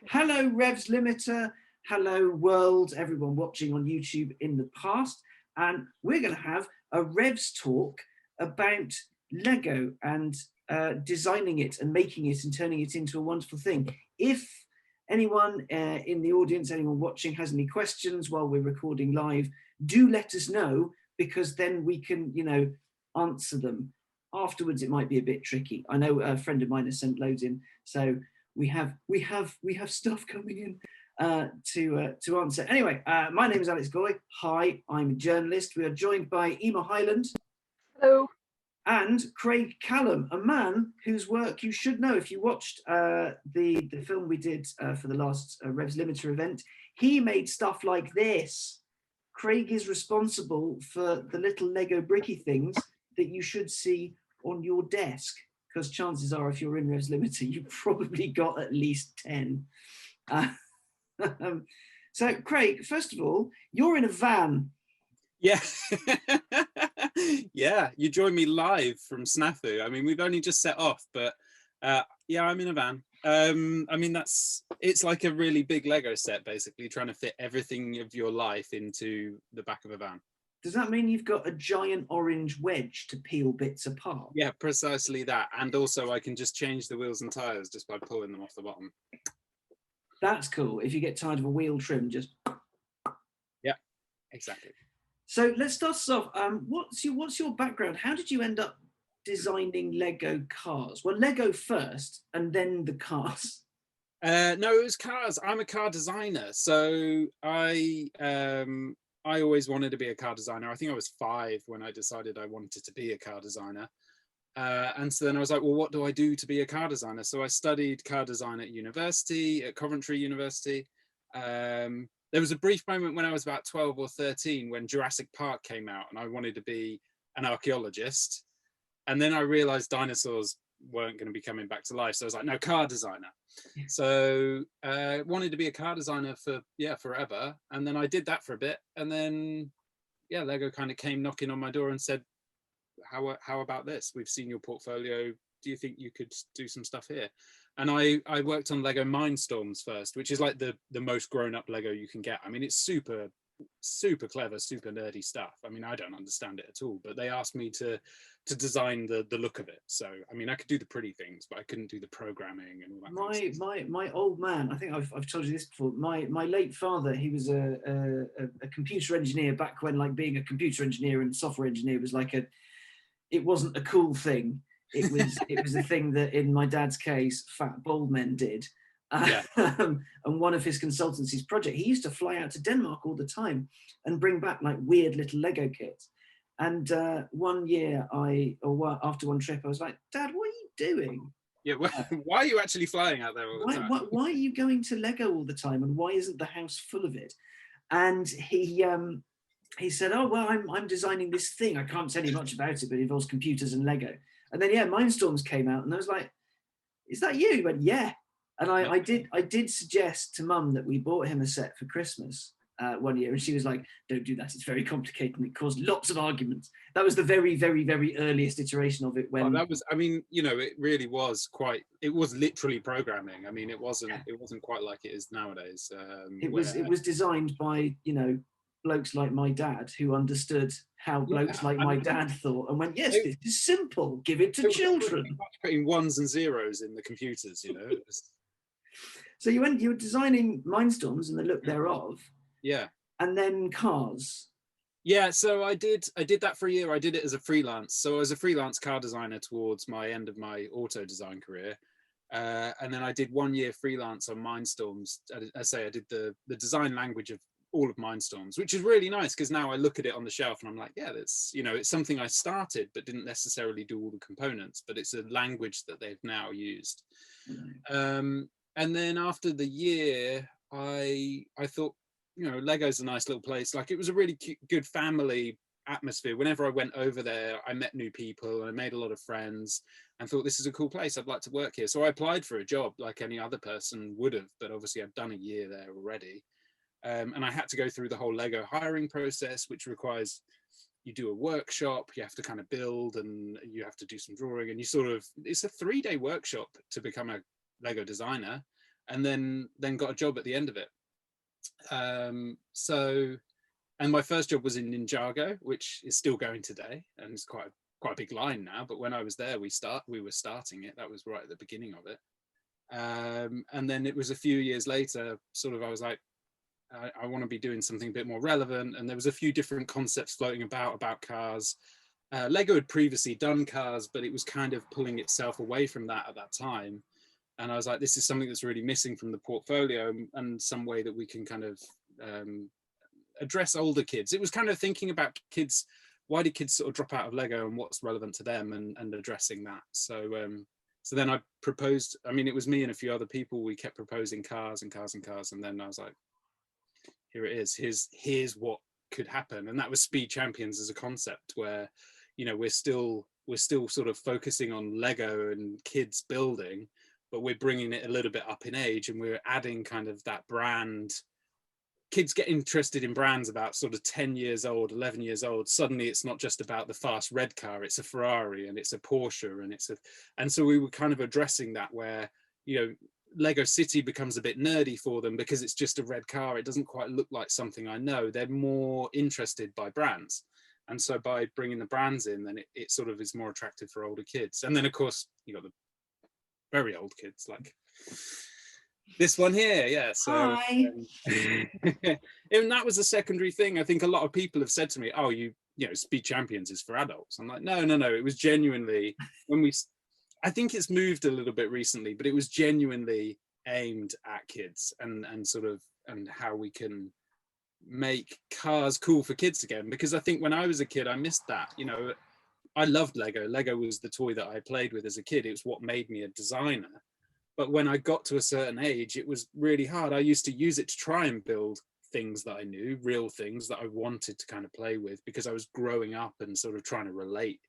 Hello, Revs Limiter. Hello, world, everyone watching on YouTube in the past. And we're going to have a Revs talk about Lego and designing it and making it and turning it into a wonderful thing. If anyone in the audience, anyone watching has any questions while we're recording live, do let us know, because then we can, answer them. Afterwards, it might be a bit tricky. I know a friend of mine has sent loads in, so we have stuff coming in to answer. Anyway, my name is Alex Goy. Hi, I'm a journalist. We are joined by Ehymer Hyland. Hello. And Craig Callum, a man whose work you should know if you watched the film we did for the last Revs Limiter event. He made stuff like this. Craig is responsible for the little Lego bricky things that you should see on your desk, because chances are if you're in Revs Limiter, you've probably got at least 10. So Craig, first of all, you're in a van. Yeah. Yeah, you joined me live from Snafu. I mean, we've only just set off, but yeah, I'm in a van. I mean, it's like a really big Lego set, basically trying to fit everything of your life into the back of a van. Does that mean you've got a giant orange wedge to peel bits apart? Yeah, precisely that. And also I can just change the wheels and tires just by pulling them off the bottom. That's cool. If you get tired of a wheel trim, just... Yeah, exactly. So let's start us off. What's your background? How did you end up designing Lego cars? Well, Lego first and then the cars. No, it was cars. I'm a car designer. So I always wanted to be a car designer. I think I was 5 when I decided I wanted to be a car designer. And so then I was like, well, what do I do to be a car designer? So I studied car design at university, at Coventry University. There was a brief moment when I was about 12 or 13 when Jurassic Park came out and I wanted to be an archaeologist. And then I realized dinosaurs weren't going to be coming back to life. So I was like, no, car designer. So wanted to be a car designer for, forever. And then I did that for a bit. And then, Lego kind of came knocking on my door and said, how about this? We've seen your portfolio. Do you think you could do some stuff here? And I worked on Lego Mindstorms first, which is like the most grown-up Lego you can get. I mean, it's super clever, super nerdy stuff. I mean, I don't understand it at all, but they asked me to design the look of it. So, I mean, I could do the pretty things, but I couldn't do the programming and all that. My old man, I think I've told you this before. My late father, he was a computer engineer back when, like, being a computer engineer and software engineer was like it wasn't a cool thing. It was a thing that, in my dad's case, fat bald men did. Yeah. And one of his consultancy's project, he used to fly out to Denmark all the time and bring back like weird little Lego kits. And one year, after one trip, I was like, Dad, what are you doing? Yeah, why are you actually flying out there all the time? Why are you going to Lego all the time, and why isn't the house full of it? And he said, oh, well, I'm designing this thing. I can't tell you much about it, but it involves computers and Lego. And then, Mindstorms came out, and I was like, is that you? He went, yeah. And I did suggest to Mum that we bought him a set for Christmas one year, and she was like, don't do that. It's very complicated, and it caused lots of arguments. That was the very, very, very earliest iteration of it. When that was, I mean, it really was it was literally programming. I mean, it wasn't quite like it is nowadays. It was designed by, blokes like my dad, who understood how blokes like my dad thought, and went, yes, this is simple, give it to children. Putting ones and zeros in the computers, So you were designing Mindstorms and the look thereof. Yeah. And then cars. Yeah, so I did that for a year. I did it as a freelance. So I was a freelance car designer towards my end of my auto design career. And then I did 1 year freelance on Mindstorms. I did the design language of all of Mindstorms, which is really nice, because now I look at it on the shelf and I'm like, yeah, that's, it's something I started but didn't necessarily do all the components, but it's a language that they've now used. And then after the year, I thought, Lego's a nice little place. Like, it was a really good family atmosphere. Whenever I went over there, I met new people and I made a lot of friends and thought, this is a cool place. I'd like to work here. So I applied for a job like any other person would have, but obviously I'd done a year there already. And I had to go through the whole Lego hiring process, which requires you do a workshop, you have to kind of build, and you have to do some drawing, and it's a 3-day workshop to become a Lego designer. and then got a job at the end of it. And my first job was in Ninjago, which is still going today, and it's quite a big line now. But when I was there, we were starting it. That was right at the beginning of it. And then it was a few years later, sort of, I was like, I want to be doing something a bit more relevant. And there was a few different concepts floating about cars. Lego had previously done cars, but it was kind of pulling itself away from that at that time. And I was like, this is something that's really missing from the portfolio, and some way that we can kind of address older kids. It was kind of thinking about kids, why do kids sort of drop out of Lego and what's relevant to them, and addressing that. So then I proposed, I mean, it was me and a few other people, we kept proposing cars and cars and cars. And then I was like, here it is, here's what could happen. And that was Speed Champions as a concept, where, you know, we're still sort of focusing on Lego and kids building, but we're bringing it a little bit up in age, and we're adding kind of that brand. Kids get interested in brands about sort of 10 years old, 11 years old. Suddenly it's not just about the fast red car, it's a Ferrari and it's a Porsche, and so we were kind of addressing that, where, you know, Lego City becomes a bit nerdy for them because it's just a red car. It doesn't quite look like something I know. They're more interested by brands. And so by bringing the brands in, then it sort of is more attractive for older kids. And then of course, you got the very old kids, like this one here. Yeah, so and that was a secondary thing. I think a lot of people have said to me, oh, you know, Speed Champions is for adults. I'm like, no, it was genuinely, I think it's moved a little bit recently, but it was genuinely aimed at kids, and sort of, and how we can make cars cool for kids again. Because I think when I was a kid, I missed that. You know, I loved Lego. Lego was the toy that I played with as a kid. It was what made me a designer. But when I got to a certain age, it was really hard. I used to use it to try and build things that I knew, real things that I wanted to kind of play with, because I was growing up and sort of trying to relate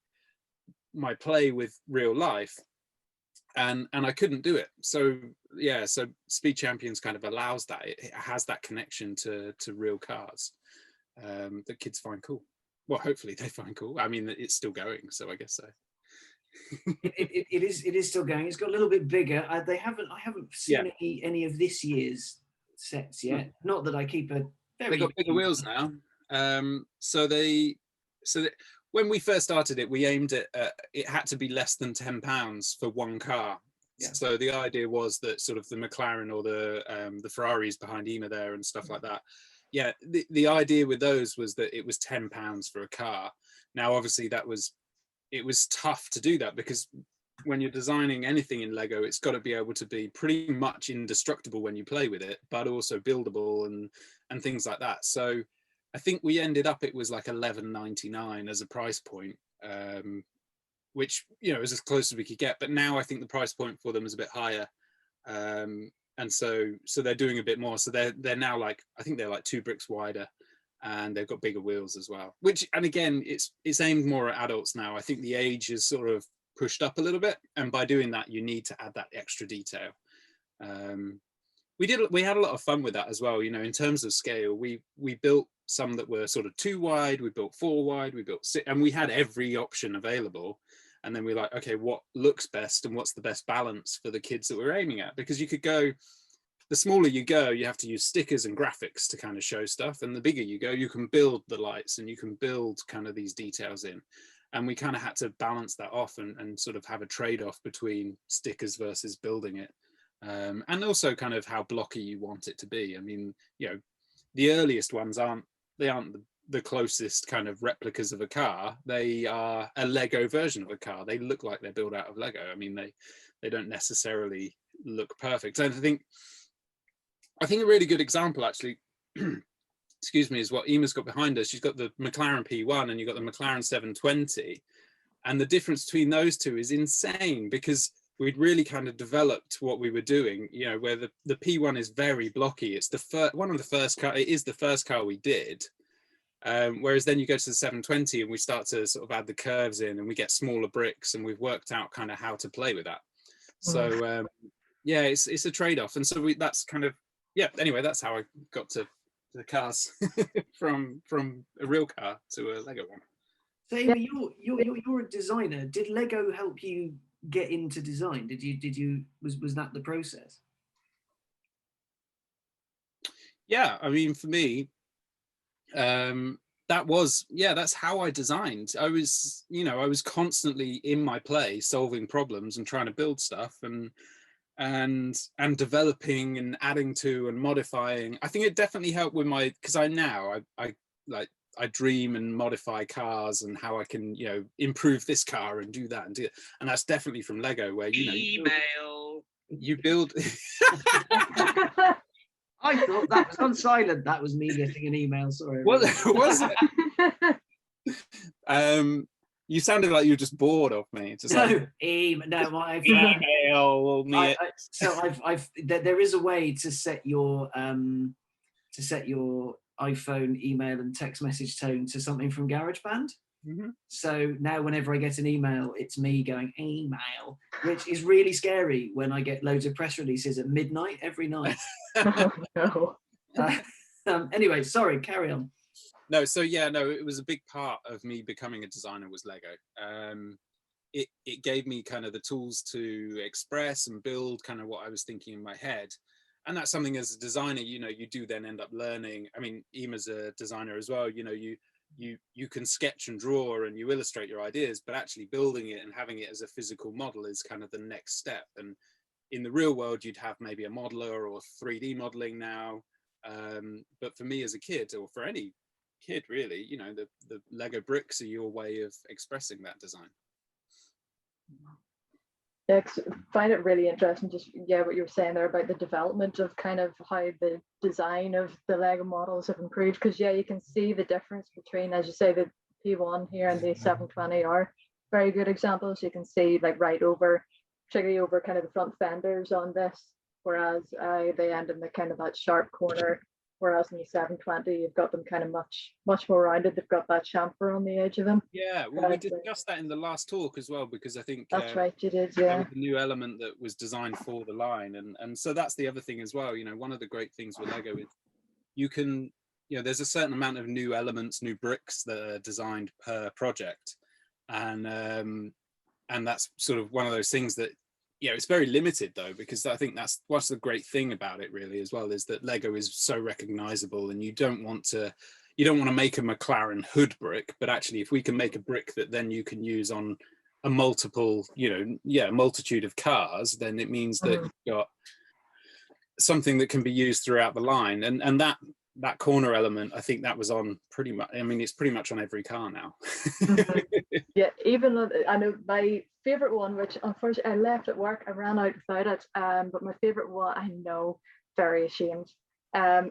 my play with real life. And I couldn't do it. So yeah, so Speed Champions kind of allows that. It has that connection to real cars that kids find cool. Well, hopefully they find cool. I mean, it's still going, so I guess so. it is still going. It's got a little bit bigger. I haven't seen any of this year's sets yet. Not that I keep a very. They got bigger wheels now. When we first started it, we aimed at it had to be less than £10 for one car. Yeah. So the idea was that sort of the McLaren or the Ferraris behind Ehymer there and stuff like that. Yeah, the idea with those was that it was £10 for a car. Now, obviously, it was tough to do that, because when you're designing anything in Lego, it's got to be able to be pretty much indestructible when you play with it, but also buildable and things like that. So I think we ended up, it was like $11.99 as a price point, which, you know, is as close as we could get. But now I think the price point for them is a bit higher. And so they're doing a bit more. So they're now like, I think they're like 2 bricks wider, and they've got bigger wheels as well, which, and again, it's aimed more at adults now. I think the age is sort of pushed up a little bit, and by doing that, you need to add that extra detail. We had a lot of fun with that as well. You know, in terms of scale, we built some that were sort of 2 wide, we built 4 wide, we built 6, and we had every option available. And then we're like, okay, what looks best and what's the best balance for the kids that we're aiming at? Because you could go, the smaller you go, you have to use stickers and graphics to kind of show stuff. And the bigger you go, you can build the lights and you can build kind of these details in. And we kind of had to balance that off and sort of have a trade-off between stickers versus building it. And also kind of how blocky you want it to be. I mean, you know, the earliest ones aren't the closest kind of replicas of a car. They are a Lego version of a car. They look like they're built out of Lego. I mean, they don't necessarily look perfect. And I think a really good example, actually, excuse me, is what Emma's got behind us. She's got the McLaren P1 and you've got the McLaren 720. And the difference between those two is insane, because we'd really kind of developed what we were doing, you know, where the P1 is very blocky. It's one of the first car, it is the first car we did. Whereas then you go to the 720 and we start to sort of add the curves in and we get smaller bricks, and we've worked out kind of how to play with that. So yeah, it's a trade-off. And so that's kind of, yeah, anyway, that's how I got to the cars from a real car to a Lego one. So Amy, you're a designer. Did Lego help you get into design? Was that the process? Yeah, I mean, for me, that was, yeah, that's how I designed. I was, I was constantly in my play solving problems and trying to build stuff and developing and adding to and modifying. I think it definitely helped with my, because I like, I dream and modify cars and how I can, improve this car and do that and do it. And that's definitely from Lego, where you build. I thought that was on silent. That was me getting an email. Sorry. What was it? You sounded like you were just bored of me. Just like, no, email me. There is a way to set your iPhone email and text message tone to something from GarageBand. Mm-hmm. So now whenever I get an email, it's me going email, which is really scary when I get loads of press releases at midnight every night. No. Anyway, sorry, carry on. No, so yeah, no, it was a big part of me becoming a designer was Lego. It gave me kind of the tools to express and build kind of what I was thinking in my head. And that's something as a designer, you do then end up learning. I mean, Ehymmer's a designer as well, you can sketch and draw and you illustrate your ideas, but actually building it and having it as a physical model is kind of the next step. And in the real world, you'd have maybe a modeler or 3D modeling now. But for me as a kid, or for any kid really, the Lego bricks are your way of expressing that design. Yeah, I find it really interesting, just what you were saying there about the development of kind of how the design of the Lego models have improved, because you can see the difference between, as you say, the P1 here and the 720 are very good examples. You can see like right over, particularly over kind of the front fenders on this, whereas they end in the kind of that sharp corner, whereas in the 720 you've got them kind of much more rounded. They've got that chamfer on the edge of them. Yeah, well, we discussed that in the last talk as well, because I think that's right, you did. Yeah, the new element that was designed for the line, and so that's the other thing as well. One of the great things with Lego is you can, there's a certain amount of new elements, new bricks that are designed per project, and that's sort of one of those things that, it's very limited though, because I think that's what's the great thing about it really as well, is that Lego is so recognizable, and you don't want to make a McLaren hood brick, but actually if we can make a brick that then you can use on a multitude of cars, then it means that you've got something that can be used throughout the line. And that corner element, I think that was on pretty much, I mean, it's pretty much on every car now. Yeah, even though I know my favorite one, which unfortunately I left at work, I ran out without it, but my favorite one, I know, very ashamed,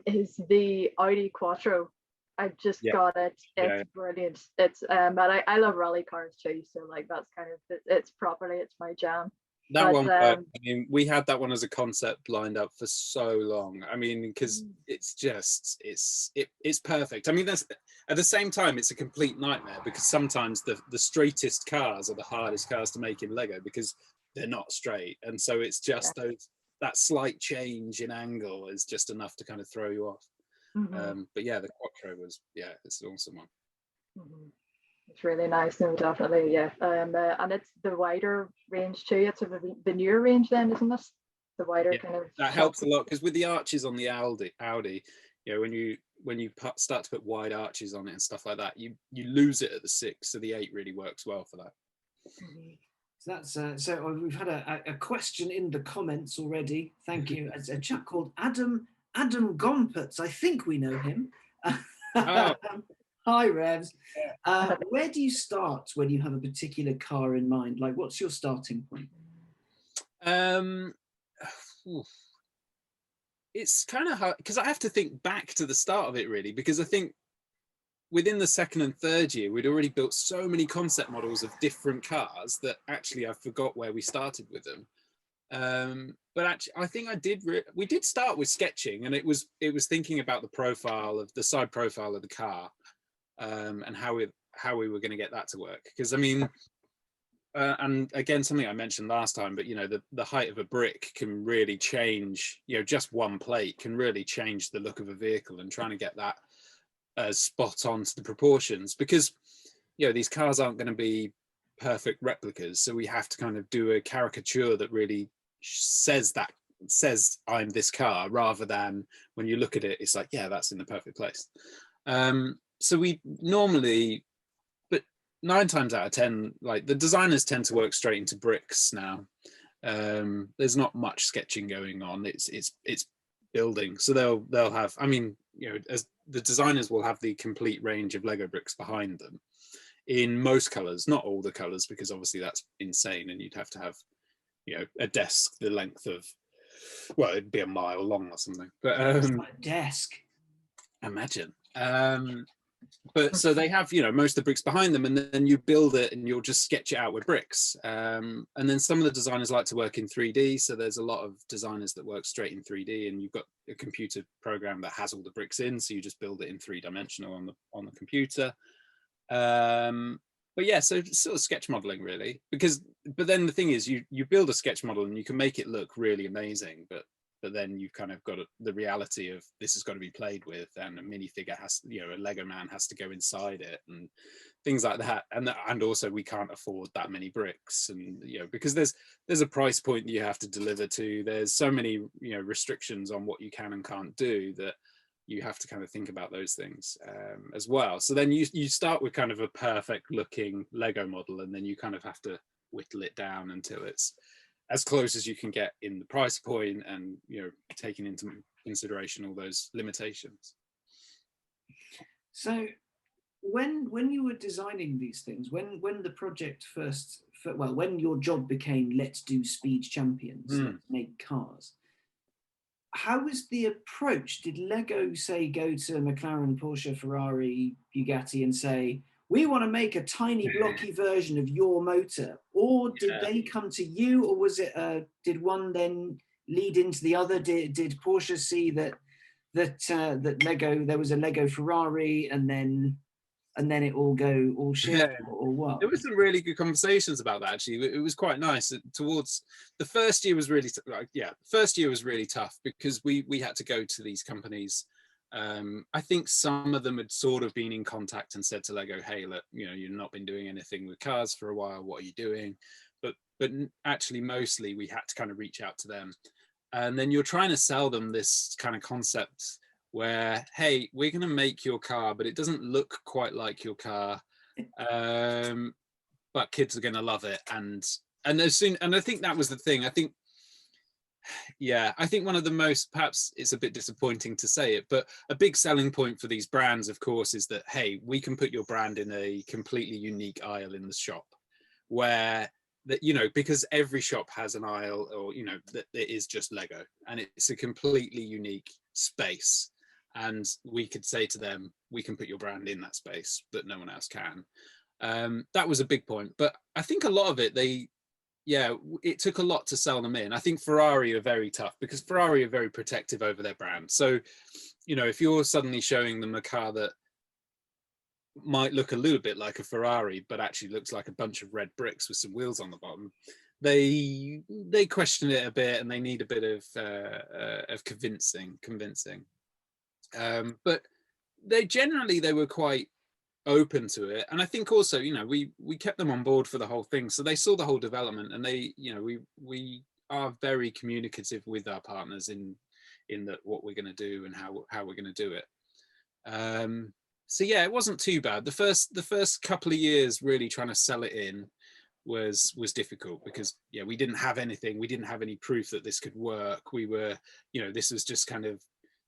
is the Audi Quattro. I just got it. It's brilliant. It's but I love rally cars too, so like that's kind of it's my jam. That one, I mean, we had that one as a concept lined up for so long. I mean, because it's perfect. I mean, that's at the same time, it's a complete nightmare, because sometimes the straightest cars are the hardest cars to make in Lego because they're not straight, and so it's just that slight change in angle is just enough to kind of throw you off. But yeah, the Quattro was, it's an awesome one. It's really nice, no, definitely, and it's the wider range too. It's the newer range then, isn't it? The wider kind of. That helps a lot, because with the arches on the Audi, when you start to put wide arches on it and stuff like that, you lose it at the 6, so the 8 really works well for that. So that's so we've had a question in the comments already. Thank you. It's a chap called Adam Gompertz. I think we know him. Oh. Hi, Revs. Where do you start when you have a particular car in mind? Like, what's your starting point? It's kind of hard, because I have to think back to the start of it really, because I think within the second and third year, we'd already built so many concept models of different cars that actually I forgot where we started with them. But actually, I think we did start with sketching, and it was thinking about the side profile of the car, and how we were going to get that to work. Because I mean, and again, something I mentioned last time, but the height of a brick can really change. Just one plate can really change the look of a vehicle, and trying to get that spot on to the proportions, because these cars aren't going to be perfect replicas, so we have to kind of do a caricature that really says that says I'm this car, rather than when you look at it, it's like, yeah, that's in the perfect place. So we normally, but 9 times out of 10, like the designers tend to work straight into bricks now. There's not much sketching going on. It's building. So they'll have, I mean, you know, as the designers will have the complete range of Lego bricks behind them in most colors, not all the colors, because obviously that's insane, and you'd have to have, you know, a desk the length of, well, it'd be a mile long or something. But It's like a desk. imagine. But so they have, you know, most of the bricks behind them, and then you build it and you'll just sketch it out with bricks. And then some of the designers like to work in 3D. So there's a lot of designers that work straight in 3D, and you've got a computer program that has all the bricks in. So you just build it in 3-dimensional on the computer. But yeah, so it's sort of sketch modeling really, but then the thing is, you build a sketch model and you can make it look really amazing, but then you've kind of got the reality of this has got to be played with, and a minifigure has, you know, a Lego man has to go inside it and things like that. And also we can't afford that many bricks, and, you know, because there's a price point that you have to deliver to. There's so many, you know, restrictions on what you can and can't do, that you have to kind of think about those things as well. So then you start with kind of a perfect looking Lego model, and then you kind of have to whittle it down until it's as close as you can get in the price point, and, you know, taking into consideration all those limitations. So when you were designing these things, when the project when your job became let's do speed champions, let's make cars, how was the approach? Did Lego say go to McLaren, Porsche, Ferrari, Bugatti and say, we want to make a tiny blocky version of your motor? Or did they come to you, or was it did one then lead into the other? Did Porsche see that Lego, there was a Lego Ferrari, and then it all shared, or what? There were some really good conversations about that, actually. It was quite nice. Towards the first year was really first year was really tough, because we had to go to these companies. I think some of them had sort of been in contact and said to Lego, hey, look, you know, you've not been doing anything with cars for a while, what are you doing? But actually mostly we had to kind of reach out to them, and then you're trying to sell them this kind of concept where, hey, we're going to make your car, but it doesn't look quite like your car, but kids are going to love it. And I think that was the thing. I think one of the most, perhaps it's a bit disappointing to say it, but a big selling point for these brands, of course, is that, hey, we can put your brand in a completely unique aisle in the shop, where that, you know, because every shop has an aisle, or, you know, that it is just Lego, and it's a completely unique space. And we could say to them, we can put your brand in that space that no one else can. That was a big point. But I think a lot of it, it took a lot to sell them in. I think Ferrari are very tough, because Ferrari are very protective over their brand. So, you know, if you're suddenly showing them a car that might look a little bit like a Ferrari, but actually looks like a bunch of red bricks with some wheels on the bottom, they question it a bit, and they need a bit of convincing. But they were quite open to it, and I think also, you know, we kept them on board for the whole thing, so they saw the whole development, and they, you know, we are very communicative with our partners in that what we're going to do and how we're going to do it. So yeah, it wasn't too bad. The first couple of years really trying to sell it in was difficult, because we didn't have anything, we didn't have any proof that this could work. We were, you know, this was just kind of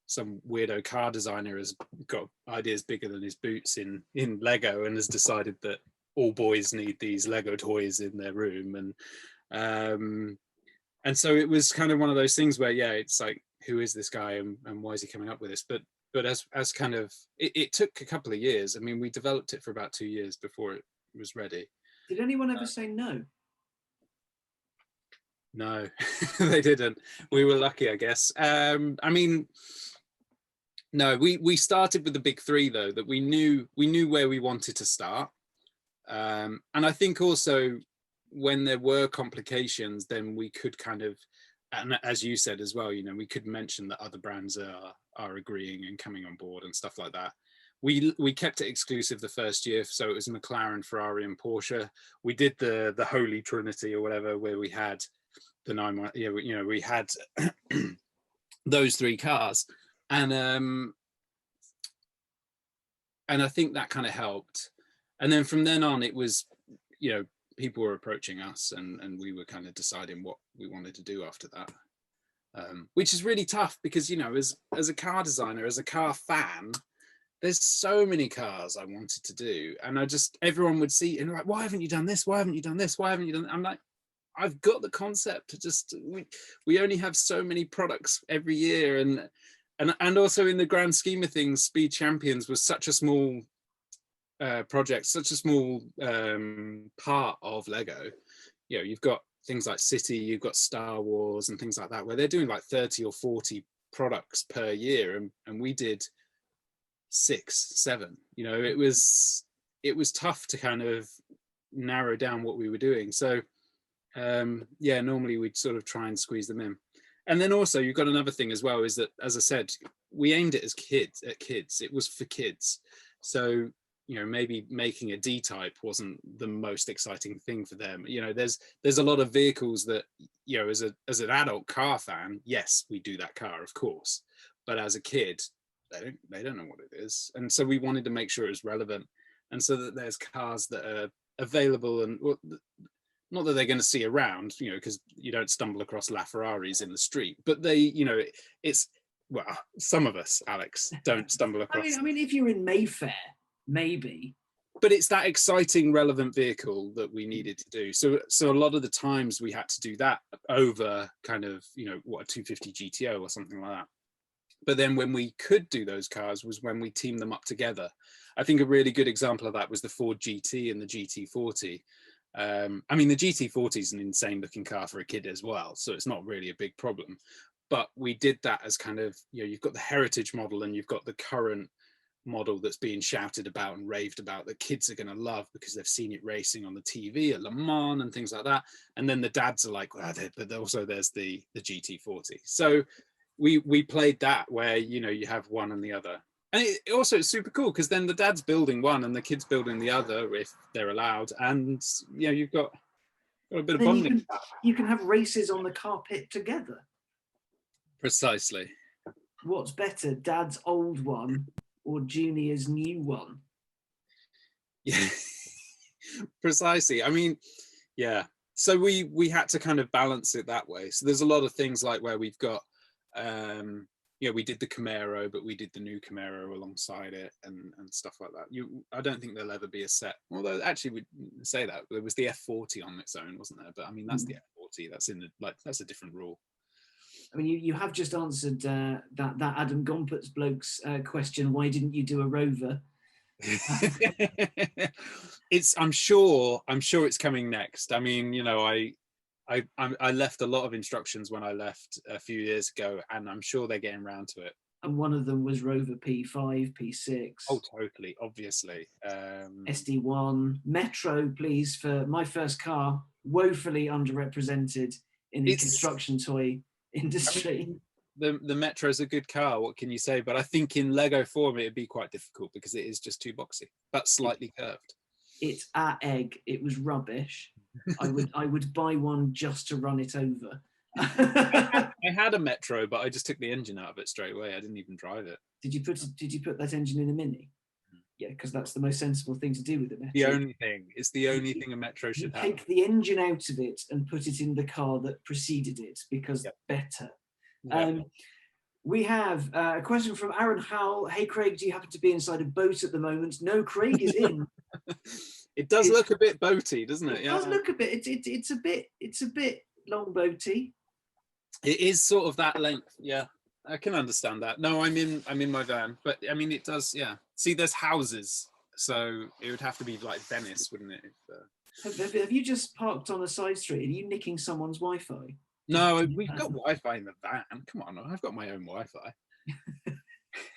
some weirdo car designer has got ideas bigger than his boots in Lego, and has decided that all boys need these Lego toys in their room, and so it was kind of one of those things where it's like, who is this guy, and why is he coming up with this? But as kind of it took a couple of years. I mean, we developed it for about 2 years before it was ready. Did anyone ever say no? No, they didn't. We were lucky, I guess. I mean, no, we started with the big three, though, that we knew where we wanted to start. And I think also when there were complications, then we could kind of, and as you said as well, you know, we could mention that other brands are agreeing and coming on board and stuff like that. We kept it exclusive the first year, so it was McLaren, Ferrari, and Porsche. We did the Holy Trinity or whatever, where we had the 911. Yeah, we had those 3 cars, and I think that kind of helped. And then from then on, it was, people were approaching us, and we were kind of deciding what we wanted to do after that, which is really tough because, as a car designer, as a car fan, there's so many cars I wanted to do, and everyone would see and like, why haven't you done this? Why haven't you done this? Why haven't you done that? I'm like, I've got the concept. We only have so many products every year, and also in the grand scheme of things, Speed Champions was such a small project, such a small part of Lego. You've got things like City, you've got Star Wars and things like that, where they're doing like 30 or 40 products per year, and we did 6, 7. It was tough to kind of narrow down what we were doing. So normally we'd sort of try and squeeze them in. And then also you've got another thing as well, is that, as I said, we aimed it at kids. It was for kids. So maybe making a D-type wasn't the most exciting thing for them. There's a lot of vehicles that, as an adult car fan, yes, we do that car, of course, but as a kid, they don't know what it is. And so we wanted to make sure it was relevant, and so that there's cars that are available, and not that they're going to see around, because you don't stumble across LaFerraris in the street, but they, it's, well, some of us, Alex, don't stumble across. I mean, if you're in Mayfair, maybe. But it's that exciting, relevant vehicle that we needed to do. So a lot of the times we had to do that over kind of, a 250 GTO or something like that. But then when we could do those cars was when we teamed them up together. I think a really good example of that was the Ford GT and the GT40. I mean, the GT40 is an insane looking car for a kid as well, so it's not really a big problem. But we did that as kind of, you've got the heritage model and you've got the current model that's being shouted about and raved about that kids are going to love because they've seen it racing on the TV at Le Mans and things like that. And then the dads are like, well, but also there's the GT40. So we played that where, you have one and the other. And it also it's super cool because then the dad's building one and the kid's building the other if they're allowed. And, you've got a bit of bonding. You can have races on the carpet together. Precisely. What's better, dad's old one or Junior's new one? Yeah, precisely. I mean, yeah. So we had to kind of balance it that way. So there's a lot of things like where we've got, we did the Camaro, but we did the new Camaro alongside it and stuff like that. I don't think there'll ever be a set. Although actually we say that there was the F40 on its own, wasn't there? But I mean that's the F40. That's that's a different rule. I mean, you have just answered that Adam Gompert's bloke's question. Why didn't you do a Rover? I'm sure it's coming next. I mean, I left a lot of instructions when I left a few years ago, and I'm sure they're getting around to it. And one of them was Rover P5, P6. Oh, totally, obviously. SD1, Metro, please, for my first car, woefully underrepresented in the construction toy industry. I mean, the Metro's a good car, what can you say? But I think in Lego form it'd be quite difficult because it is just too boxy, but slightly curved. It's a egg. It was rubbish. I would buy one just to run it over. I had a Metro, but I just took the engine out of it straight away. I didn't even drive it. Did you put that engine in a Mini? Yeah, because that's the most sensible thing to do with a Metro. It's the only thing a Metro should have. Take the engine out of it and put it in the car that preceded it, because better. Yep. We have a question from Aaron Howell. Hey Craig, do you happen to be inside a boat at the moment? No, Craig is in. It does look a bit boaty, doesn't it? It does look a bit. It's a bit long boaty. It is sort of that length. Yeah, I can understand that. No, I'm in my van, but I mean it does. Yeah. See, there's houses, so it would have to be like Venice, wouldn't it? Have you just parked on a side street? Are you nicking someone's Wi-Fi? No, we've got Wi-Fi in the van. Come on, I've got my own Wi-Fi.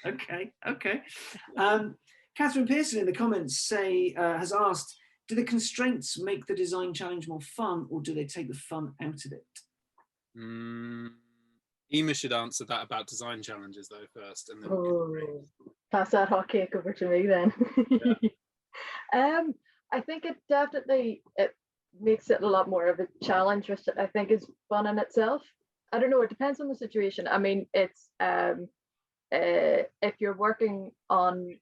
Okay. Catherine Pearson in the comments has asked, do the constraints make the design challenge more fun, or do they take the fun out of it? Ehymer should answer that about design challenges though first, and then pass that hot cake over to me then. Yeah. I think it definitely makes it a lot more of a challenge, which I think is fun in itself. I don't know, it depends on the situation. I mean, it's if you're working on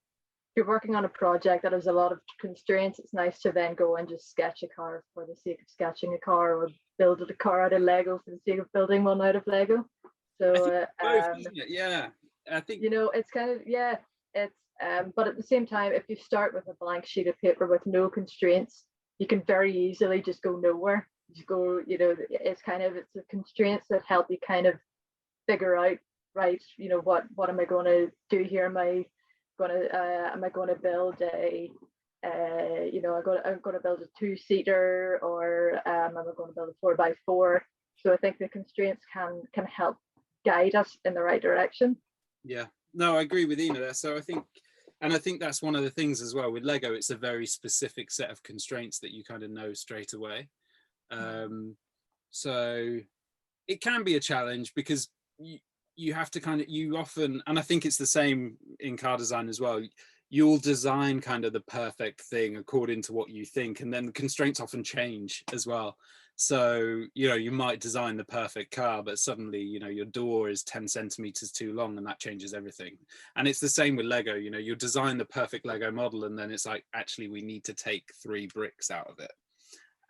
a project that has a lot of constraints, it's nice to then go and just sketch a car for the sake of sketching a car, or build a car out of Lego for the sake of building one out of Lego. So both, isn't it? Yeah, I think, you know, it's kind of, yeah, it's but at the same time, if you start with a blank sheet of paper with no constraints, you can very easily just go nowhere. You go, you know, it's the constraints that help you kind of figure out, right, you know, what am I going to do here? Am I going to build a you know, I'm going to build a 2-seater, or am I going to build a 4x4? So I think the constraints can help guide us in the right direction. yeah, no, I agree with Ina there. So I think that's one of the things as well with Lego. It's a very specific set of constraints that you kind of know straight away. So it can be a challenge, because you have to kind of, you often, and I think it's the same in car design as well, you'll design kind of the perfect thing according to what you think, and then the constraints often change as well. So, you know, you might design the perfect car, but suddenly, you know, your door is 10 centimeters too long, and that changes everything. And it's the same with Lego. You know, you design the perfect Lego model, and then it's like, actually, we need to take 3 bricks out of it.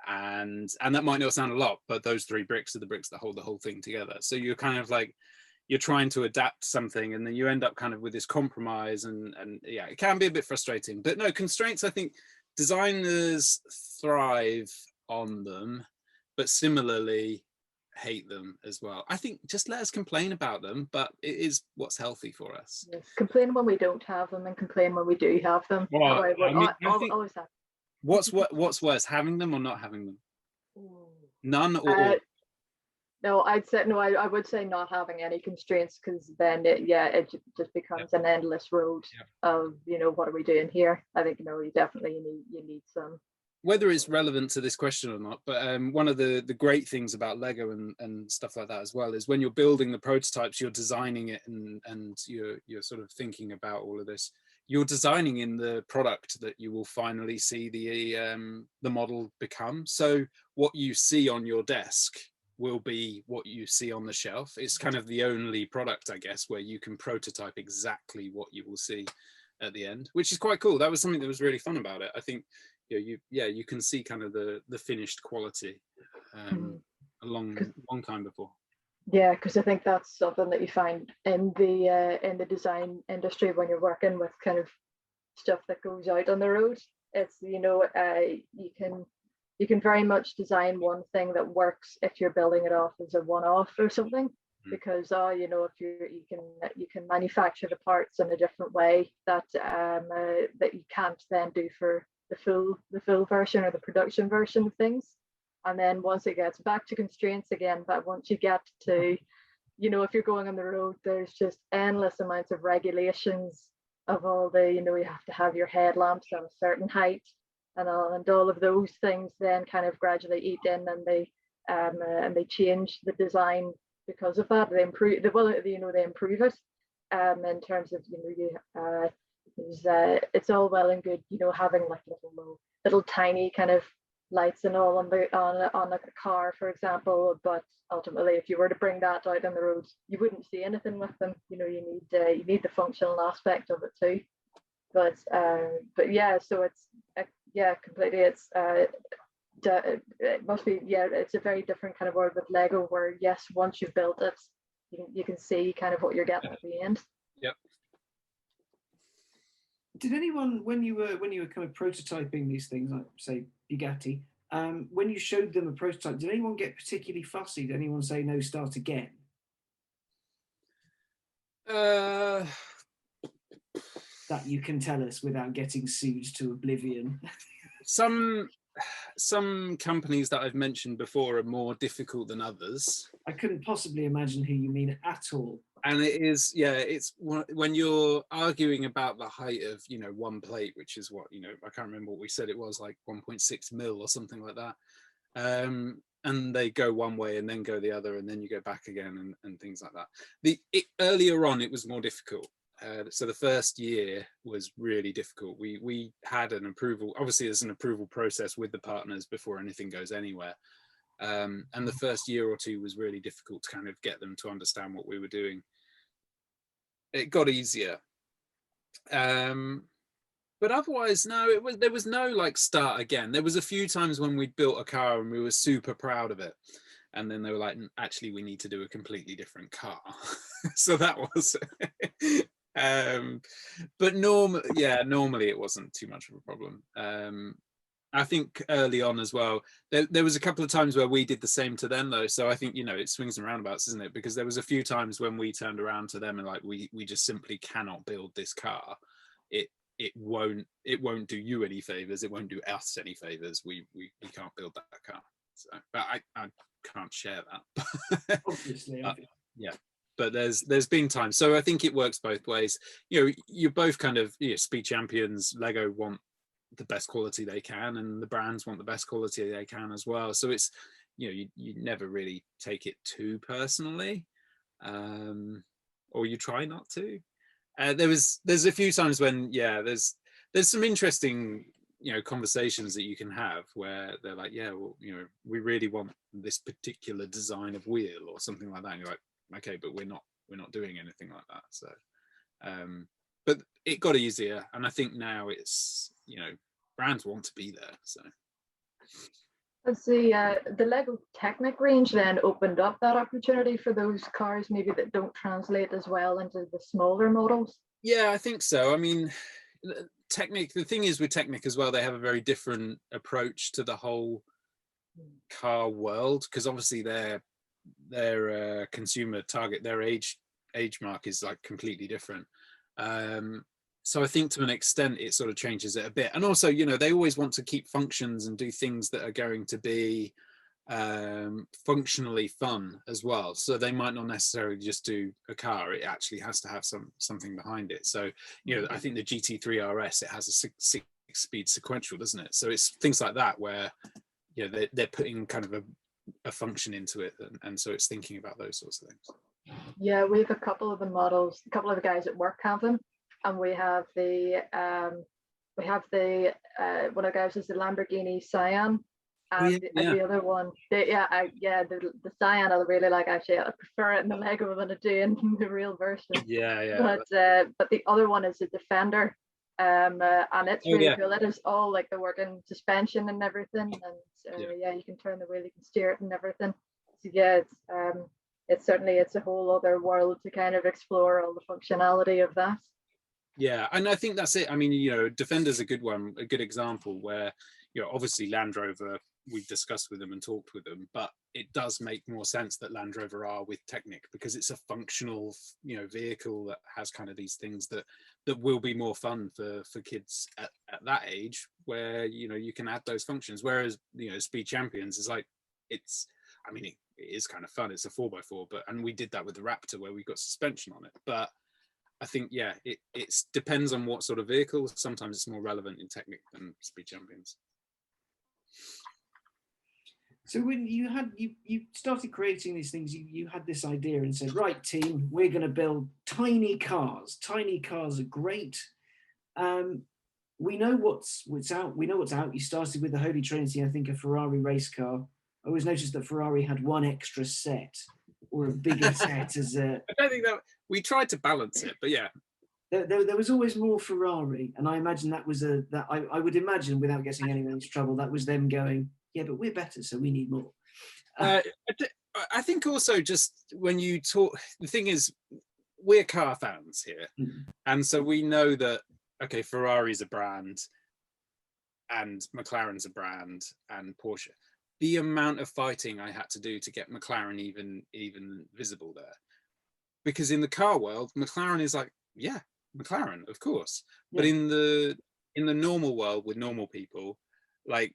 And that might not sound a lot, but those 3 bricks are the bricks that hold the whole thing together. So you're kind of like, you're trying to adapt something, and then you end up kind of with this compromise, and yeah, it can be a bit frustrating. But no, constraints, I think designers thrive on them, but similarly hate them as well. I think just let us complain about them, but it is what's healthy for us. Yes. Complain when we don't have them, and complain when we do have them. Well, I I think always have. what's worse, having them or not having them? None or all? No, I would say not having any constraints, because then it just becomes an endless road of, you know, what are we doing here? I think, you know, you need some. Whether it's relevant to this question or not, but one of the great things about Lego and stuff like that as well is when you're building the prototypes, you're designing it, and you're sort of thinking about all of this. You're designing in the product that you will finally see the model become. So what you see on your desk will be what you see on the shelf. It's kind of the only product, I guess, where you can prototype exactly what you will see at the end, which is quite cool. That was something that was really fun about it. I think, you know, you can see kind of the finished quality a long time before. Yeah, because I think that's something that you find in the design industry when you're working with kind of stuff that goes out on the road. It's, you know, you can very much design one thing that works if you're building it off as a one-off or something, because you know, if you can manufacture the parts in a different way that that you can't then do for the full version or the production version of things. And then once it gets back to constraints again, but once you get to, you know, if you're going on the road, there's just endless amounts of regulations of all the, you know, you have to have your headlamps at a certain height, and all of those things then kind of gradually eat in, and they change the design because of that. They improve they improve it in terms of, you know, it's all well and good, you know, having like little tiny kind of lights and all on a car, for example, but ultimately if you were to bring that out on the road, you wouldn't see anything with them. You know, you need the functional aspect of it too. But yeah, so it's completely, it's it must be, it's a very different kind of world with Lego, where yes, once you've built it, you can see kind of what you're getting at the end. Yep. Did anyone, when you were kind of prototyping these things, like say Bugatti, when you showed them a prototype, did anyone get particularly fussy? Did anyone say no, start again? That you can tell us without getting sued to oblivion. Some companies that I've mentioned before are more difficult than others. I couldn't possibly imagine who you mean at all. And it is, it's when you're arguing about the height of, you know, one plate, which is what, you know, I can't remember what we said it was, like 1.6 mil or something like that. And they go one way and then go the other, and then you go back again, and things like that. Earlier on, it was more difficult. So the first year was really difficult. We had an approval. Obviously, there's an approval process with the partners before anything goes anywhere. And the first year or two was really difficult to kind of get them to understand what we were doing. It got easier. But otherwise, no, there was no like start again. There was a few times when we'd built a car and we were super proud of it. And then they were like, actually, we need to do a completely different car. So that was, but normally it wasn't too much of a problem. I think early on as well, there was a couple of times where we did the same to them though. So I think, you know, it swings and roundabouts, isn't it? Because there was a few times when we turned around to them and like, we just simply cannot build this car. It won't do you any favors. It won't do us any favors. We can't build that car. So, but I can't share that. Obviously. Yeah. But there's been times. So I think it works both ways. You know, you're both kind of, you know, speed champions. Lego want the best quality they can, and the brands want the best quality they can as well. So it's, you know, you never really take it too personally, or you try not to. There's a few times when, yeah, there's some interesting, you know, conversations that you can have where they're like, yeah, well, you know, we really want this particular design of wheel or something like that, and you're like, okay, but we're not doing anything like that. So but it got easier, and I think now it's, you know, brands want to be there. So let's see, the Lego Technic range then opened up that opportunity for those cars maybe that don't translate as well into the smaller models. Yeah, I think so. I mean, Technic, the thing is with Technic as well, they have a very different approach to the whole car world, because obviously their consumer target, their age mark is like completely different. So I think to an extent it sort of changes it a bit. And also, you know, they always want to keep functions and do things that are going to be functionally fun as well. So they might not necessarily just do a car. It actually has to have something behind it. So, you know, I think the GT3 RS, it has a six-speed sequential, doesn't it? So it's things like that where, you know, they're putting kind of a function into it, and so it's thinking about those sorts of things. Yeah, we have a couple of the models, a couple of the guys at work have them, and we have the one of the guys is the Lamborghini Cyan, and the other one, the Cyan I really like. Actually, I prefer it in the Lego than I do in the real version. But the other one is a Defender, and it's really cool. It is all like the working suspension and everything, and you can turn the wheel, you can steer it and everything. So yeah, it's a whole other world to kind of explore all the functionality of that. Yeah, and I think that's it. I mean, you know, Defender's a good one, a good example where, you know, obviously Land Rover, we've discussed with them and talked with them, but it does make more sense that Land Rover are with Technic, because it's a functional, you know, vehicle that has kind of these things that will be more fun for kids at that age, where, you know, you can add those functions. Whereas, you know, Speed Champions is like, it is kind of fun. It's a 4x4, and we did that with the Raptor where we got suspension on it. But I think, yeah, it depends on what sort of vehicle. Sometimes it's more relevant in Technic than Speed Champions. So when you started creating these things, you had this idea and said, right, team, we're going to build tiny cars. Tiny cars are great. We know what's out. We know what's out. You started with the Holy Trinity, I think, a Ferrari race car. I always noticed that Ferrari had one extra set, or a bigger set as a... I don't think that... We tried to balance it, but yeah. There was always more Ferrari, and I imagine that was I would imagine, without getting anyone into trouble, that was them going, yeah, but we're better, so we need more. I think also just when you talk, the thing is, we're car fans here, and so we know that, okay, Ferrari's a brand, and McLaren's a brand, and Porsche. The amount of fighting I had to do to get McLaren even visible there. Because in the car world, McLaren is like, yeah, McLaren, of course. Yeah. But in the normal world with normal people, like,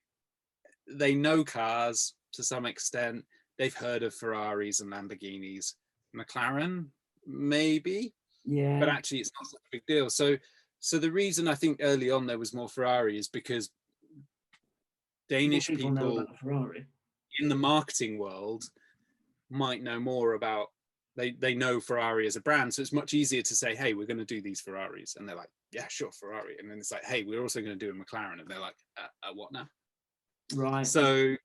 they know cars to some extent. They've heard of Ferraris and Lamborghinis. McLaren, maybe. Yeah. But actually, it's not such a big deal. So the reason I think early on there was more Ferrari is because Danish people know about Ferrari. In the marketing world might know more about they know Ferrari as a brand, so it's much easier to say, hey, we're going to do these Ferraris, and they're like, yeah, sure, Ferrari. And then it's like, hey, we're also going to do a McLaren, and they're like, what now? Right. So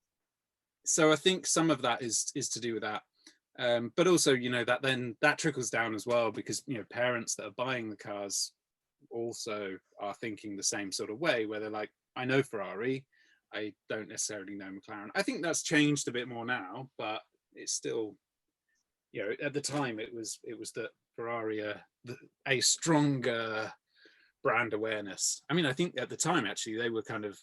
I think some of that is to do with that, but also, you know, that trickles down as well, because, you know, parents that are buying the cars also are thinking the same sort of way, where they're like, I know Ferrari, I don't necessarily know McLaren. I think that's changed a bit more now, but it's still, you know, at the time it was that Ferrari a stronger brand awareness. I mean, I think at the time actually they were kind of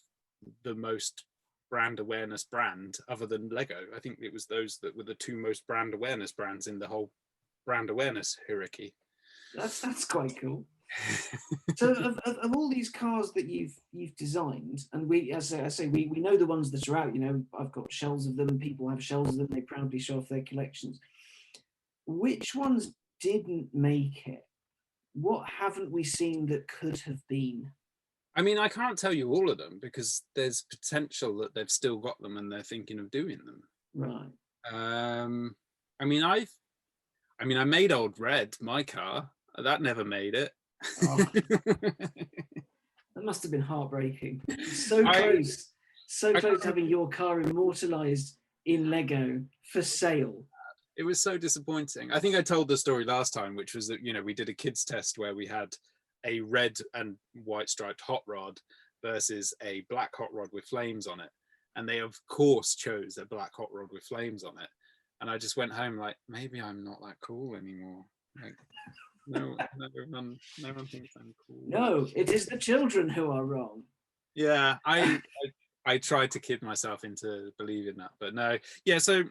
the most brand awareness brand other than Lego. I think it was those that were the two most brand awareness brands in the whole brand awareness hierarchy. That's quite cool. So of all these cars that you've designed, and we, as I say, we know the ones that are out, you know, I've got shelves of them, people have shelves of them, they proudly show off their collections. Which ones didn't make it? What haven't we seen that could have been? I mean, I can't tell you all of them because there's potential that they've still got them and they're thinking of doing them. Right. I mean, I made Old Red, my car. That never made it. Oh, that must have been heartbreaking. So close to having your car immortalized in Lego for sale. It was so disappointing. I think I told the story last time, which was that, you know, we did a kids test where we had a red and white striped hot rod versus a black hot rod with flames on it, and they of course chose a black hot rod with flames on it. And I just went home like, maybe I'm not that cool anymore. Like, no one thinks I'm cool. No, it is the children who are wrong. Yeah, I tried to kid myself into believing that, but no. Yeah, so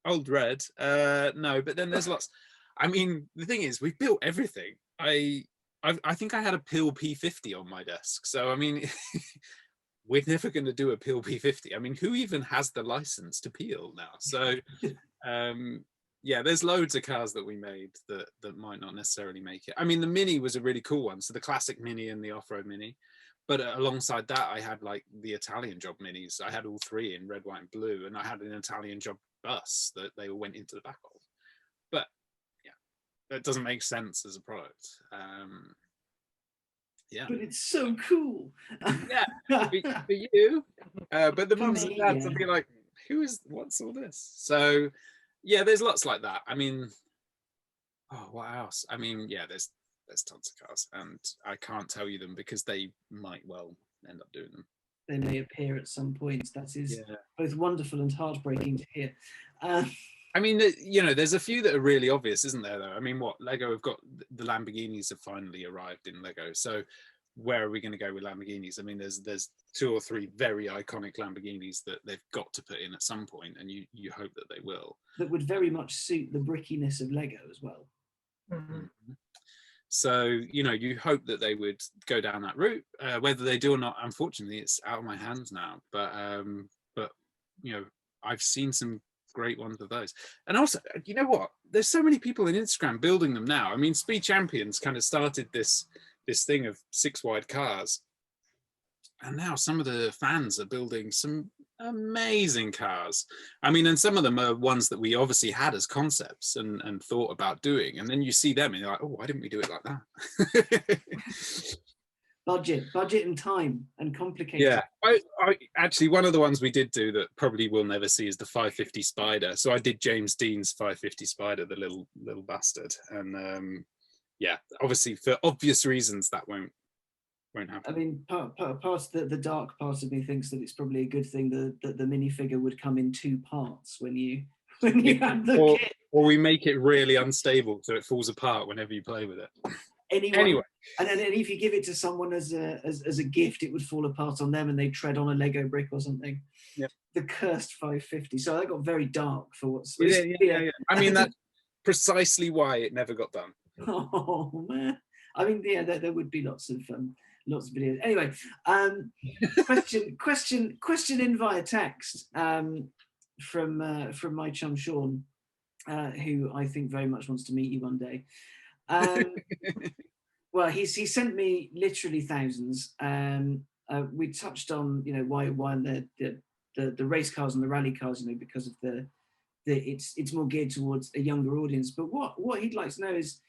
Old Red, no, but then there's lots. I mean, the thing is, we've built everything. I think I had a Pill P50 on my desk, so I mean, we're never going to do a Peel P50. I mean, who even has the license to peel now? So yeah, there's loads of cars that we made that might not necessarily make it. I mean, the Mini was a really cool one. So the classic Mini and the off-road Mini. But alongside that, I had like the Italian job Minis. I had all three in red, white, and blue. And I had an Italian job bus that they all went into the back of. But yeah, that doesn't make sense as a product. Yeah, but it's so cool. Yeah, for you. But the mums and dads yeah. will be like, what's all this? So yeah, there's lots like that. I mean, oh, what else? I mean, yeah, there's tons of cars, and I can't tell you them because they might well end up doing them. They may appear at some points. That is both wonderful and heartbreaking to hear. I mean, you know, there's a few that are really obvious, isn't there, though? I mean, what, Lego have got, the Lamborghinis have finally arrived in Lego. So where are we going to go with Lamborghinis? I mean, there's 2 or 3 very iconic Lamborghinis that they've got to put in at some point, and you hope that they will. That would very much suit the brickiness of Lego as well. Mm-hmm. So, you know, you hope that they would go down that route. Whether they do or not, unfortunately, it's out of my hands now. But you know, I've seen some great ones of those. And also, you know what? There's so many people on Instagram building them now. I mean, Speed Champions kind of started this thing of 6-wide cars, and now some of the fans are building some amazing cars. I mean, and some of them are ones that we obviously had as concepts and thought about doing, and then you see them and you're like, oh, why didn't we do it like that? budget and time and complicated. Yeah, I actually, one of the ones we did do that probably we'll never see is the 550 Spider. So I did James Dean's 550 Spider, the little bastard, and yeah, obviously for obvious reasons that won't happen. I mean, part of the dark part of me thinks that it's probably a good thing that the minifigure would come in 2 parts when you have the kit. Or we make it really unstable so it falls apart whenever you play with it. Anyway, and if you give it to someone as a gift, it would fall apart on them and they tread on a Lego brick or something. Yep. The cursed 550. So that got very dark for what's yeah. I mean, that's precisely why it never got done. Oh man. I mean, yeah, there would be lots of videos. Anyway, question in via text from my chum Sean, who I think very much wants to meet you one day. Well, he sent me literally thousands. We touched on, you know, why the race cars and the rally cars, you know, because of the that it's more geared towards a younger audience. But what he'd like to know is,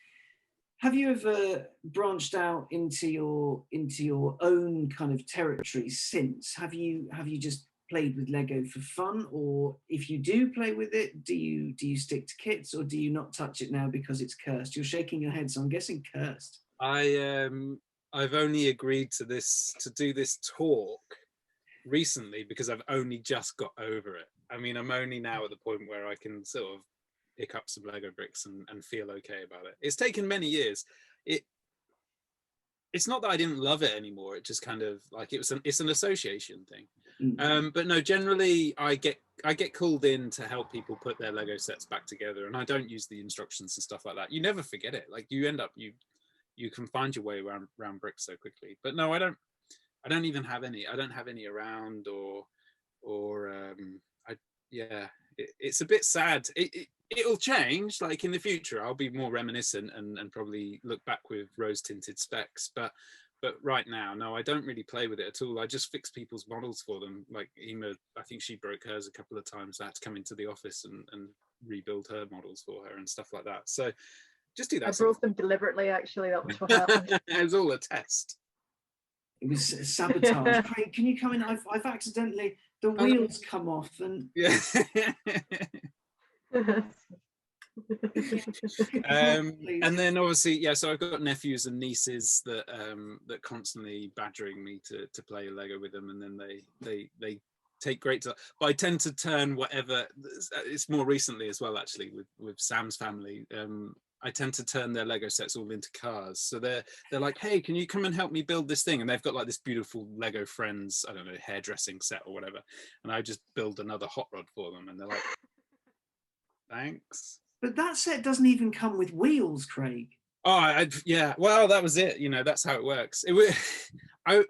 have you ever branched out into your own kind of territory since? Have you just played with Lego for fun, or if you do play with it, do you stick to kits, or do you not touch it now because it's cursed? You're shaking your head, so I'm guessing cursed. I've only agreed to do this talk recently because I've only just got over it. I mean, I'm only now at the point where I can sort of pick up some Lego bricks and feel okay about it. It's taken many years. It's not that I didn't love it anymore. It just kind of like it's an association thing. But no, generally I get called in to help people put their Lego sets back together, and I don't use the instructions and stuff like that. You never forget it. Like you end up you can find your way around bricks so quickly. But no, I don't even have any. I don't have any around, it's a bit sad. It'll change. Like in the future, I'll be more reminiscent and probably look back with rose tinted specs. But right now, no, I don't really play with it at all. I just fix people's models for them. Like Ehymer, I think she broke hers a couple of times. I had to come into the office and rebuild her models for her and stuff like that. So just do that. I broke them deliberately, actually. That was what happened. It was all a test. It was sabotage. Craig, can you come in? I've accidentally, the wheels come off and yeah. And then obviously, so I've got nephews and nieces that constantly badgering me to play Lego with them, and then they take great but I tend to turn whatever. It's more recently as well, actually, with Sam's family. I tend to turn their Lego sets all into cars. So they're like, hey, can you come and help me build this thing? And they've got like this beautiful Lego Friends, I don't know, hairdressing set or whatever. And I just build another hot rod for them. And they're like, thanks. But that set doesn't even come with wheels, Craig. Oh, yeah. Well, that was it. You know, that's how it works. I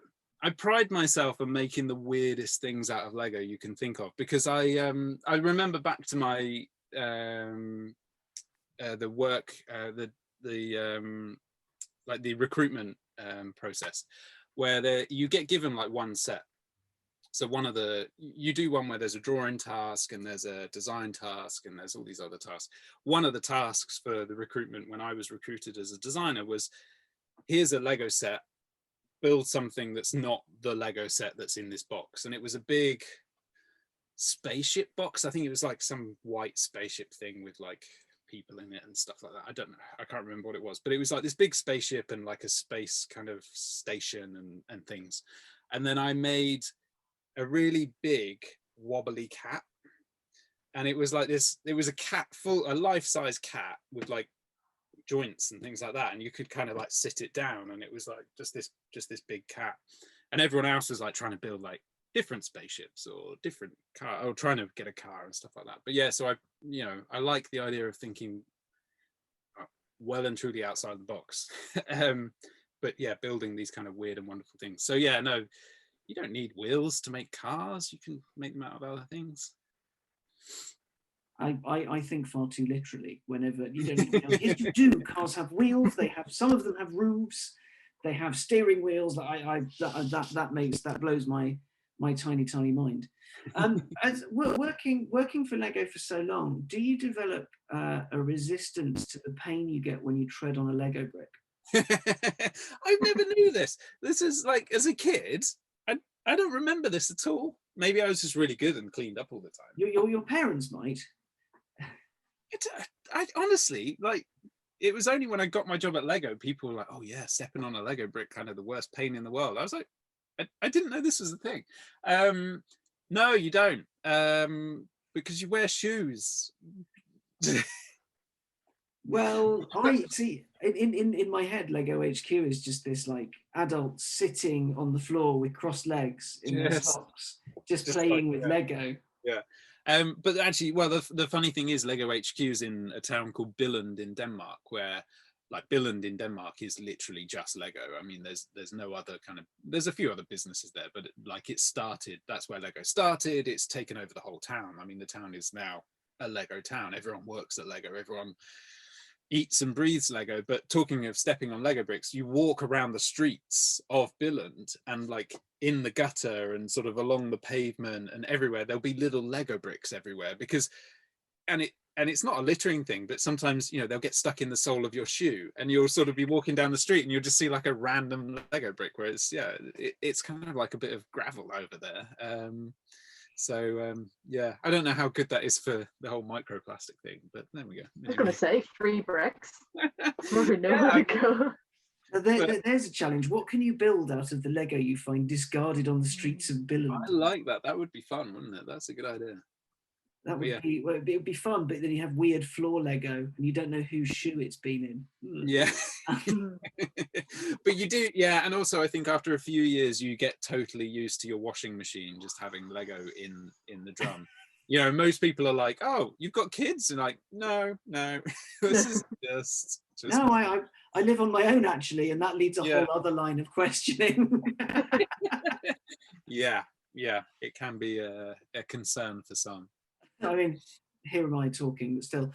pride myself on making the weirdest things out of Lego you can think of, because I remember back to my the work, like the recruitment process, where you get given like one set. So you do one where there's a drawing task and there's a design task and there's all these other tasks. One of the tasks for the recruitment when I was recruited as a designer was, here's a Lego set, build something that's not the Lego set that's in this box. And it was a big spaceship box. I think it was like some white spaceship thing with like people in it and stuff like that. I don't know, I can't remember what it was, but it was like this big spaceship and like a space kind of station and things. And then I made a really big wobbly cat, and it was like this, it was a life-size cat with like joints and things like that, and you could kind of like sit it down, and it was like just this big cat, and everyone else was like trying to build like different spaceships or different car, or trying to get a car and stuff like that. But yeah, so I like the idea of thinking well and truly outside the box. But yeah, building these kind of weird and wonderful things. So yeah, no, you don't need wheels to make cars. You can make them out of other things. I think far too literally. Whenever you don't need wheels. Yes, you do. Cars have wheels. They have, some of them have roofs. They have steering wheels. That blows my tiny mind. As working for Lego for so long, do you develop a resistance to the pain you get when you tread on a Lego brick? I never knew this. This is like, as a kid, I don't remember this at all. Maybe I was just really good and cleaned up all the time. Your parents might. I honestly, like, it was only when I got my job at Lego, people were like, oh yeah, stepping on a Lego brick, kind of the worst pain in the world. I was like, I didn't know this was a thing. No, you don't, because you wear shoes. Well, I see, in my head, Lego HQ is just this like adult sitting on the floor with crossed legs in their socks, just playing like, with Lego. Yeah. But actually, well, the funny thing is, Lego HQ is in a town called Hyland in Denmark, where like Hyland in Denmark is literally just Lego. I mean, there's no other kind of, there's a few other businesses there, but like it started, that's where Lego started. It's taken over the whole town. I mean, the town is now a Lego town. Everyone works at Lego. Everyone eats and breathes Lego. But talking of stepping on Lego bricks, you walk around the streets of Hyland, and like in the gutter and sort of along the pavement and everywhere, there'll be little Lego bricks everywhere, because and it's not a littering thing, but sometimes, you know, they'll get stuck in the sole of your shoe, and you'll sort of be walking down the street and you'll just see like a random Lego brick where it's, yeah, it's kind of like a bit of gravel over there. Yeah, I don't know how good that is for the whole microplastic thing, but there we go. I was going to say free bricks. Never know where to go. There's a challenge. What can you build out of the Lego you find discarded on the streets of Billund? I like that. That would be fun, wouldn't it? That's a good idea. That would be, well, it would be fun, but then you have weird floor Lego and you don't know whose shoe it's been in. Yeah. But you do, yeah. And also I think after a few years you get totally used to your washing machine just having Lego in the drum. You know, most people are like, oh, you've got kids? And like, no, this is just no, I live on my own actually, and that leads a whole other line of questioning. Yeah, it can be a concern for some. I mean, here am I talking, but still.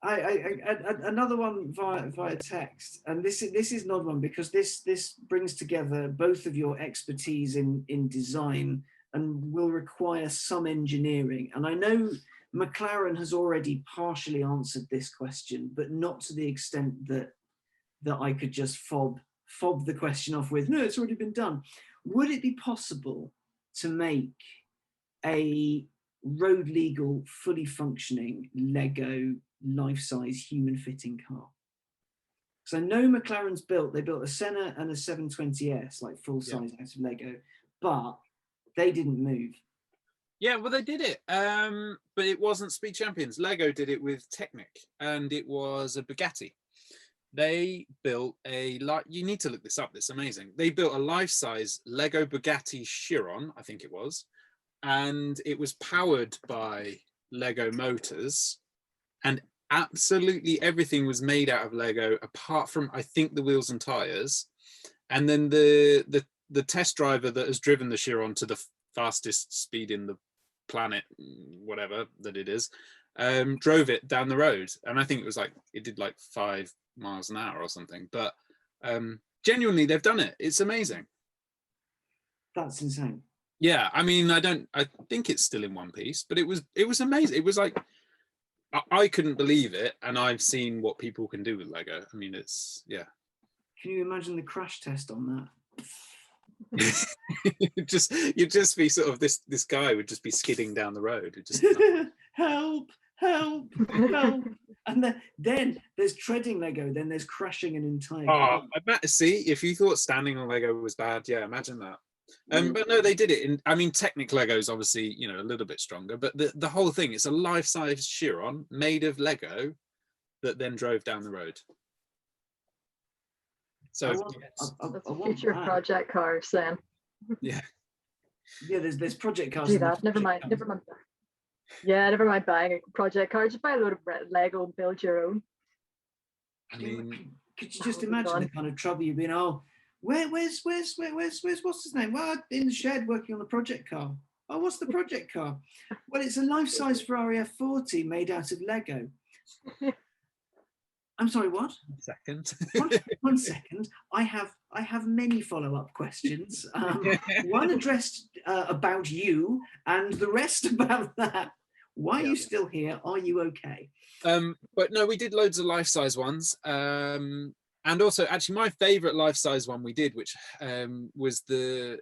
Another one via text, and this is an odd one because this brings together both of your expertise in design and will require some engineering. And I know McLaren has already partially answered this question, but not to the extent that I could just fob the question off with, no, it's already been done. Would it be possible to make a road legal, fully functioning Lego life-size human fitting car? Because I know McLaren's they built a Senna and a 720S, like full size out of Lego, but they didn't move. Yeah, well, they did it, but it wasn't Speed Champions. Lego did it with Technic, and it was a Bugatti. They built you need to look this up, it's amazing. They built a life-size Lego Bugatti Chiron, I think it was, and it was powered by Lego motors, and absolutely everything was made out of Lego apart from, I think, the wheels and tires. And then the test driver that has driven the Chiron to the fastest speed in the planet, whatever that it is, drove it down the road, and I think it did like 5 miles an hour or something. But genuinely, they've done it. It's amazing. That's insane. Yeah, I mean, I think it's still in one piece, but it was amazing. It was like, I couldn't believe it, and I've seen what people can do with Lego. I mean, it's, yeah. Can you imagine the crash test on that? You'd just be sort of this guy would just be skidding down the road. Just help. And then there's treading Lego, then there's crashing an entire car. See, if you thought standing on Lego was bad, yeah, imagine that. But no, they did it. I mean, Technic Lego's obviously, you know, a little bit stronger, but the whole thing, it's a life-size Chiron made of Lego that then drove down the road. So future project cars then. Yeah, there's project cars. Do that. Never mind. Yeah, never mind buying a project car. Just buy a load of Lego and build your own. I mean, could you just imagine the kind of trouble you've been? Oh, where's what's his name? Well, in the shed working on the project car. Oh, what's the project car? Well, it's a life-size Ferrari F40 made out of Lego. I'm sorry, what? One second. I have many follow-up questions. One addressed about you, and the rest about that. Why are you still here? Are you okay? But no, we did loads of life-size ones. And also, actually, my favourite life-size one we did, which was the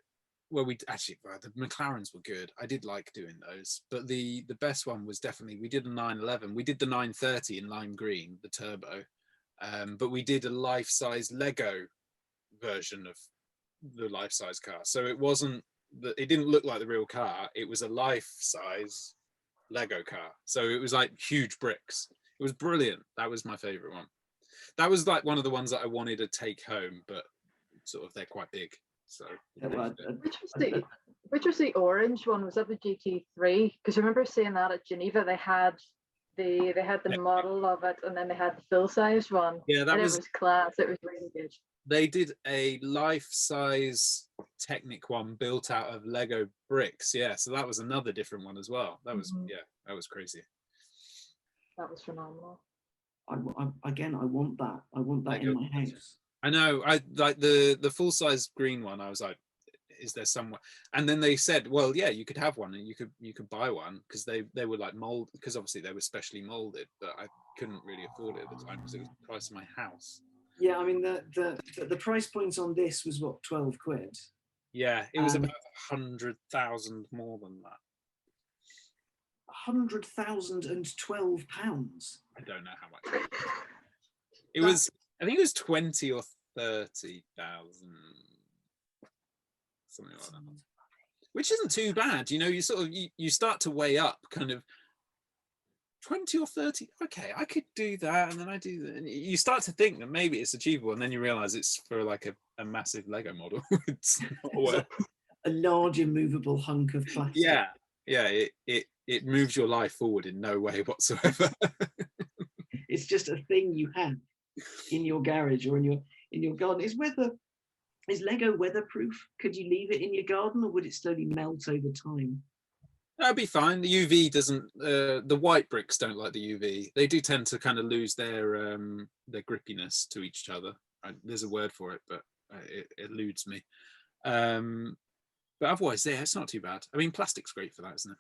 McLarens were good. I did like doing those, but the best one was definitely, we did a 911. We did the 930 in lime green, the turbo, but we did a life-size Lego version of the life-size car. So it didn't look like the real car. It was a life-size Lego car. So it was like huge bricks. It was brilliant. That was my favorite one. That was like one of the ones that I wanted to take home, but sort of they're quite big. So which was the orange one? Was that the GT3? Because I remember seeing that at Geneva. They had the model of it, and then they had the full size one. Yeah, it was class. It was really good. They did a life-size Technic one built out of Lego bricks. Yeah, so that was another different one as well. That was that was crazy. That was phenomenal. I want that. I want that Lego in my house. I know. I like the full-size green one. I was like, is there somewhere? And then they said, well, yeah, you could have one, and you could buy one, because they were like mold, because obviously they were specially molded, but I couldn't really afford it at the time because it was the price of my house. Yeah, I mean the price points on this was what, 12 quid. Yeah, it was about 100,000 more than that. 100,012 pounds. I don't know how much. It was, I think it was 20 or 30,000, something like that. Which isn't too bad, you know. You sort of you start to weigh up, kind of 20 or 30. Okay, I could do that, and then I do that. And you start to think that maybe it's achievable, and then you realize it's for like a massive Lego model. It's not worth a large immovable hunk of plastic. Yeah, it moves your life forward in no way whatsoever. It's just a thing you have in your garage or in your garden. Is Lego weatherproof? Could you leave it in your garden, or would it slowly melt over time? That'd be fine. The UV doesn't. The white bricks don't like the UV. They do tend to kind of lose their grippiness to each other. There's a word for it, but it eludes me. But otherwise, yeah, it's not too bad. I mean, plastic's great for that, isn't it?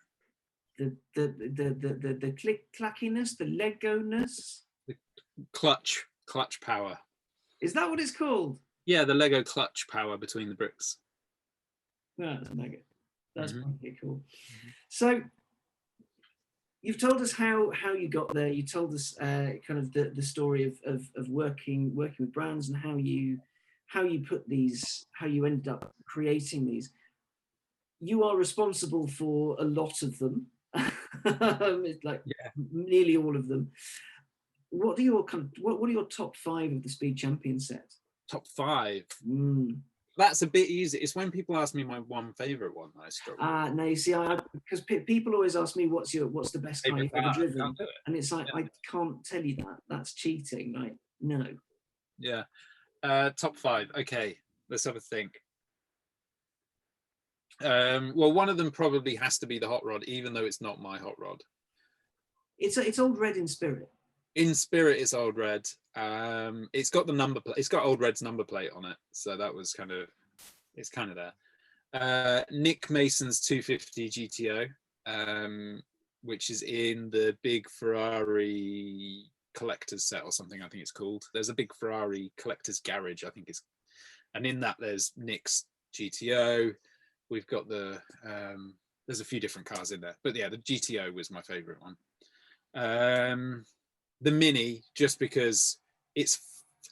The click clackiness, the Lego-ness. The clutch power. Is that what it's called? Yeah, the Lego clutch power between the bricks. That's mega. That's pretty cool. Mm-hmm. So you've told us how you got there. You told us kind of the story of working with brands, and how you put these, how you ended up creating these. You are responsible for a lot of them. It's like nearly all of them. What are your top 5 of the Speed Champion set? Top 5. That's a bit easy. It's when people ask me my one favorite one that I struggle. No, you see, because people always ask me what's the best car you've ever driven, and it's like, I can't tell you that. That's cheating. Like, no. Yeah. Top 5. Okay, let's have a think. Well, one of them probably has to be the hot rod, even though it's not my hot rod. It's Old Red in spirit. In spirit, it's Old Red. It's got the number plate. It's got Old Red's number plate on it, so that was it's kind of there. Nick Mason's 250 GTO, which is in the big Ferrari collector's set or something, I think it's called. There's a big Ferrari collector's garage, I think it's, and in that there's Nick's GTO. We've got there's a few different cars in there, but yeah, the GTO was my favorite one. The Mini, just because it's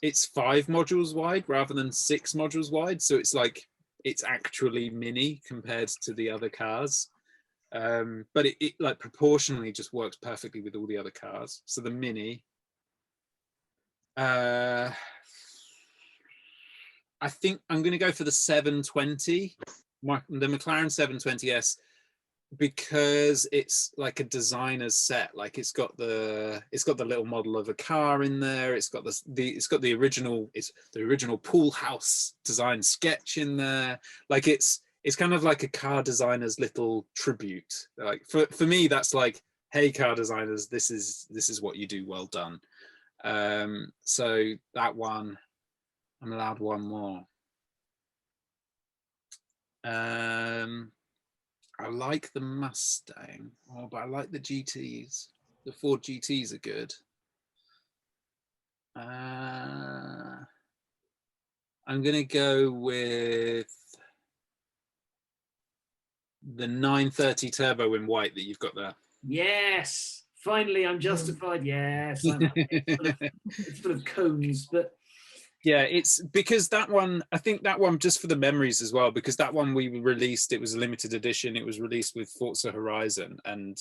5 modules wide rather than 6 modules wide, so it's like it's actually mini compared to the other cars, but it like proportionally just works perfectly with all the other cars. So the Mini. I think I'm going to go for the 720, the McLaren 720S, because it's like a designer's set. Like it's got the little model of a car in there. It's got the original pool house design sketch in there. Like it's kind of like a car designer's little tribute. Like for me, that's like, hey, car designers, this is what you do. Well done. So that one, I'm allowed one more. I like the Mustang, but I like the GTs. The Ford GTs are good. I'm gonna go with the 930 Turbo in white that you've got there. Yes, finally, I'm justified. Yes, it's full of cones, but. Yeah, it's because that one, I think that one, just for the memories as well, because that one we released, it was a limited edition. It was released with Forza Horizon. And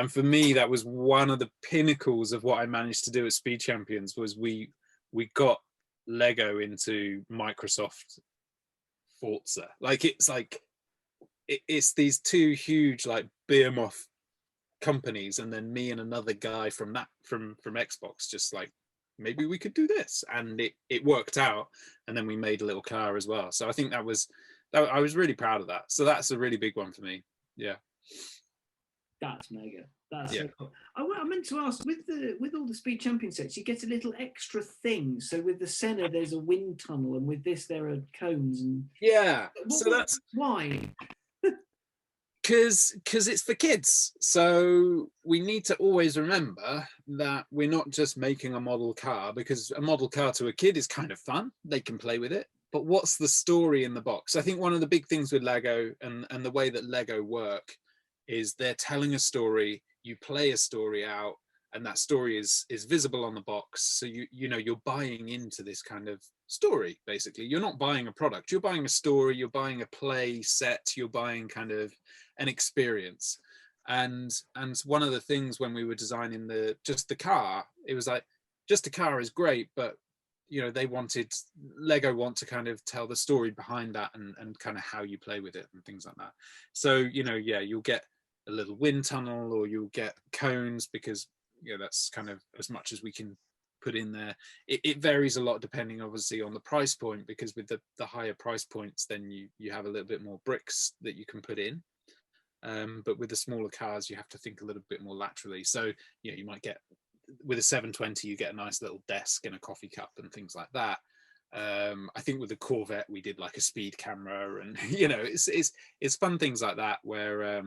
for me, that was one of the pinnacles of what I managed to do at Speed Champions, was we got Lego into Microsoft Forza. Like, it's these 2 huge, like, behemoth companies. And then me and another guy from Xbox just like, maybe we could do this, and it worked out, and then we made a little car as well. So I think I was really proud of that. So that's a really big one for me. Yeah, that's mega. That's so cool. I meant to ask, with all the Speed Champion sets, you get a little extra thing. So with the Senna, there's a wind tunnel, and with this, there are cones. And so that's why. Because it's for kids. So we need to always remember that we're not just making a model car, because a model car to a kid is kind of fun. They can play with it. But what's the story in the box? I think one of the big things with Lego and the way that Lego work is they're telling a story. You play a story out, and that story is visible on the box. So you know you're buying into this kind of story. Basically, you're not buying a product. You're buying a story. You're buying a play set. You're buying kind of an experience. And one of the things when we were designing the car, it was like, just a car is great, but you know Lego want to kind of tell the story behind that and kind of how you play with it and things like that. So you know, yeah, you'll get a little wind tunnel, or you'll get cones, because you know that's kind of as much as we can put in there. It varies a lot depending obviously on the price point, because with the higher price points, then you have a little bit more bricks that you can put in. But with the smaller cars, you have to think a little bit more laterally. So you know, you might get, with a 720, you get a nice little desk and a coffee cup and things like that. I think with the Corvette, we did like a speed camera, and you know, it's fun things like that where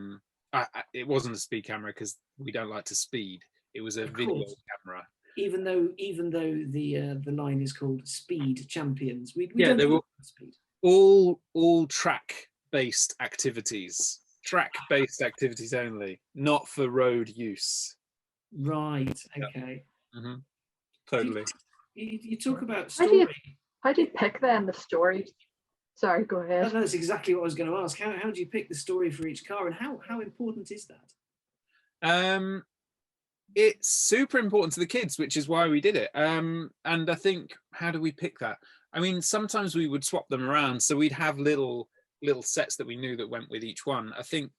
it wasn't a speed camera because we don't like to speed. It was a video camera. Even though the line is called Speed Champions, we yeah, don't they were speed. all track-based activities. Track-based activities only, not for road use. Right. Okay. Mm-hmm. Totally. You talk about story. How do you pick then the story? Sorry, go ahead. That's exactly what I was going to ask. How do you pick the story for each car, and how important is that? It's super important to the kids, which is why we did it. And I think, how do we pick that? I mean, sometimes we would swap them around, so we'd have little sets that we knew that went with each one. I think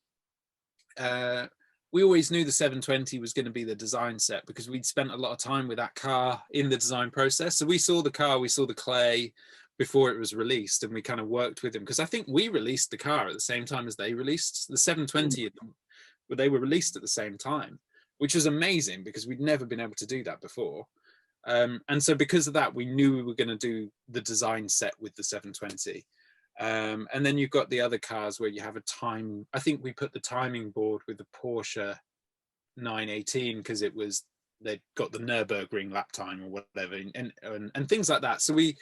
we always knew the 720 was going to be the design set, because we'd spent a lot of time with that car in the design process. So we saw the car, we saw the clay before it was released, and we kind of worked with them, because I think we released the car at the same time as they released the 720. They were released at the same time, which was amazing because we'd never been able to do that before. And so because of that, we knew we were going to do the design set with the 720. And then you've got the other cars where you have a time. I think we put the timing board with the Porsche 918 because they'd got the Nürburgring lap time or whatever, and things like that. So we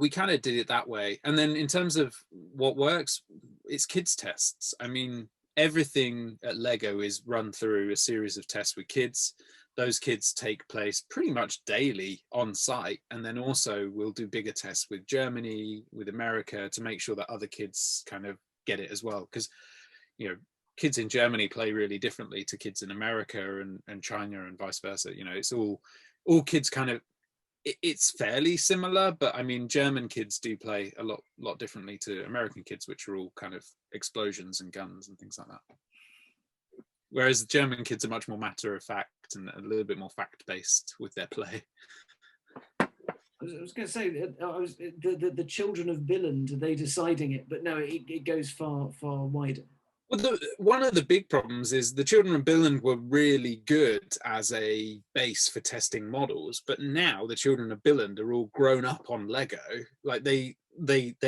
kind of did it that way. And then in terms of what works, it's kids tests. I mean, everything at Lego is run through a series of tests with kids. Those kids take place pretty much daily on site, and then also we'll do bigger tests with Germany, with America, to make sure that other kids kind of get it as well, because you know, kids in Germany play really differently to kids in America and China and vice versa. You know, it's all kids kind of, it's fairly similar, but I mean, German kids do play a lot differently to American kids, which are all kind of explosions and guns and things like that. Whereas German kids are much more matter of fact and a little bit more fact based with their play. I was going to say, the children of Billund, are they deciding it? But no, it goes far wider. Well, one of the big problems is the children of Billund were really good as a base for testing models, but now the children of Billund are all grown up on Lego. Like they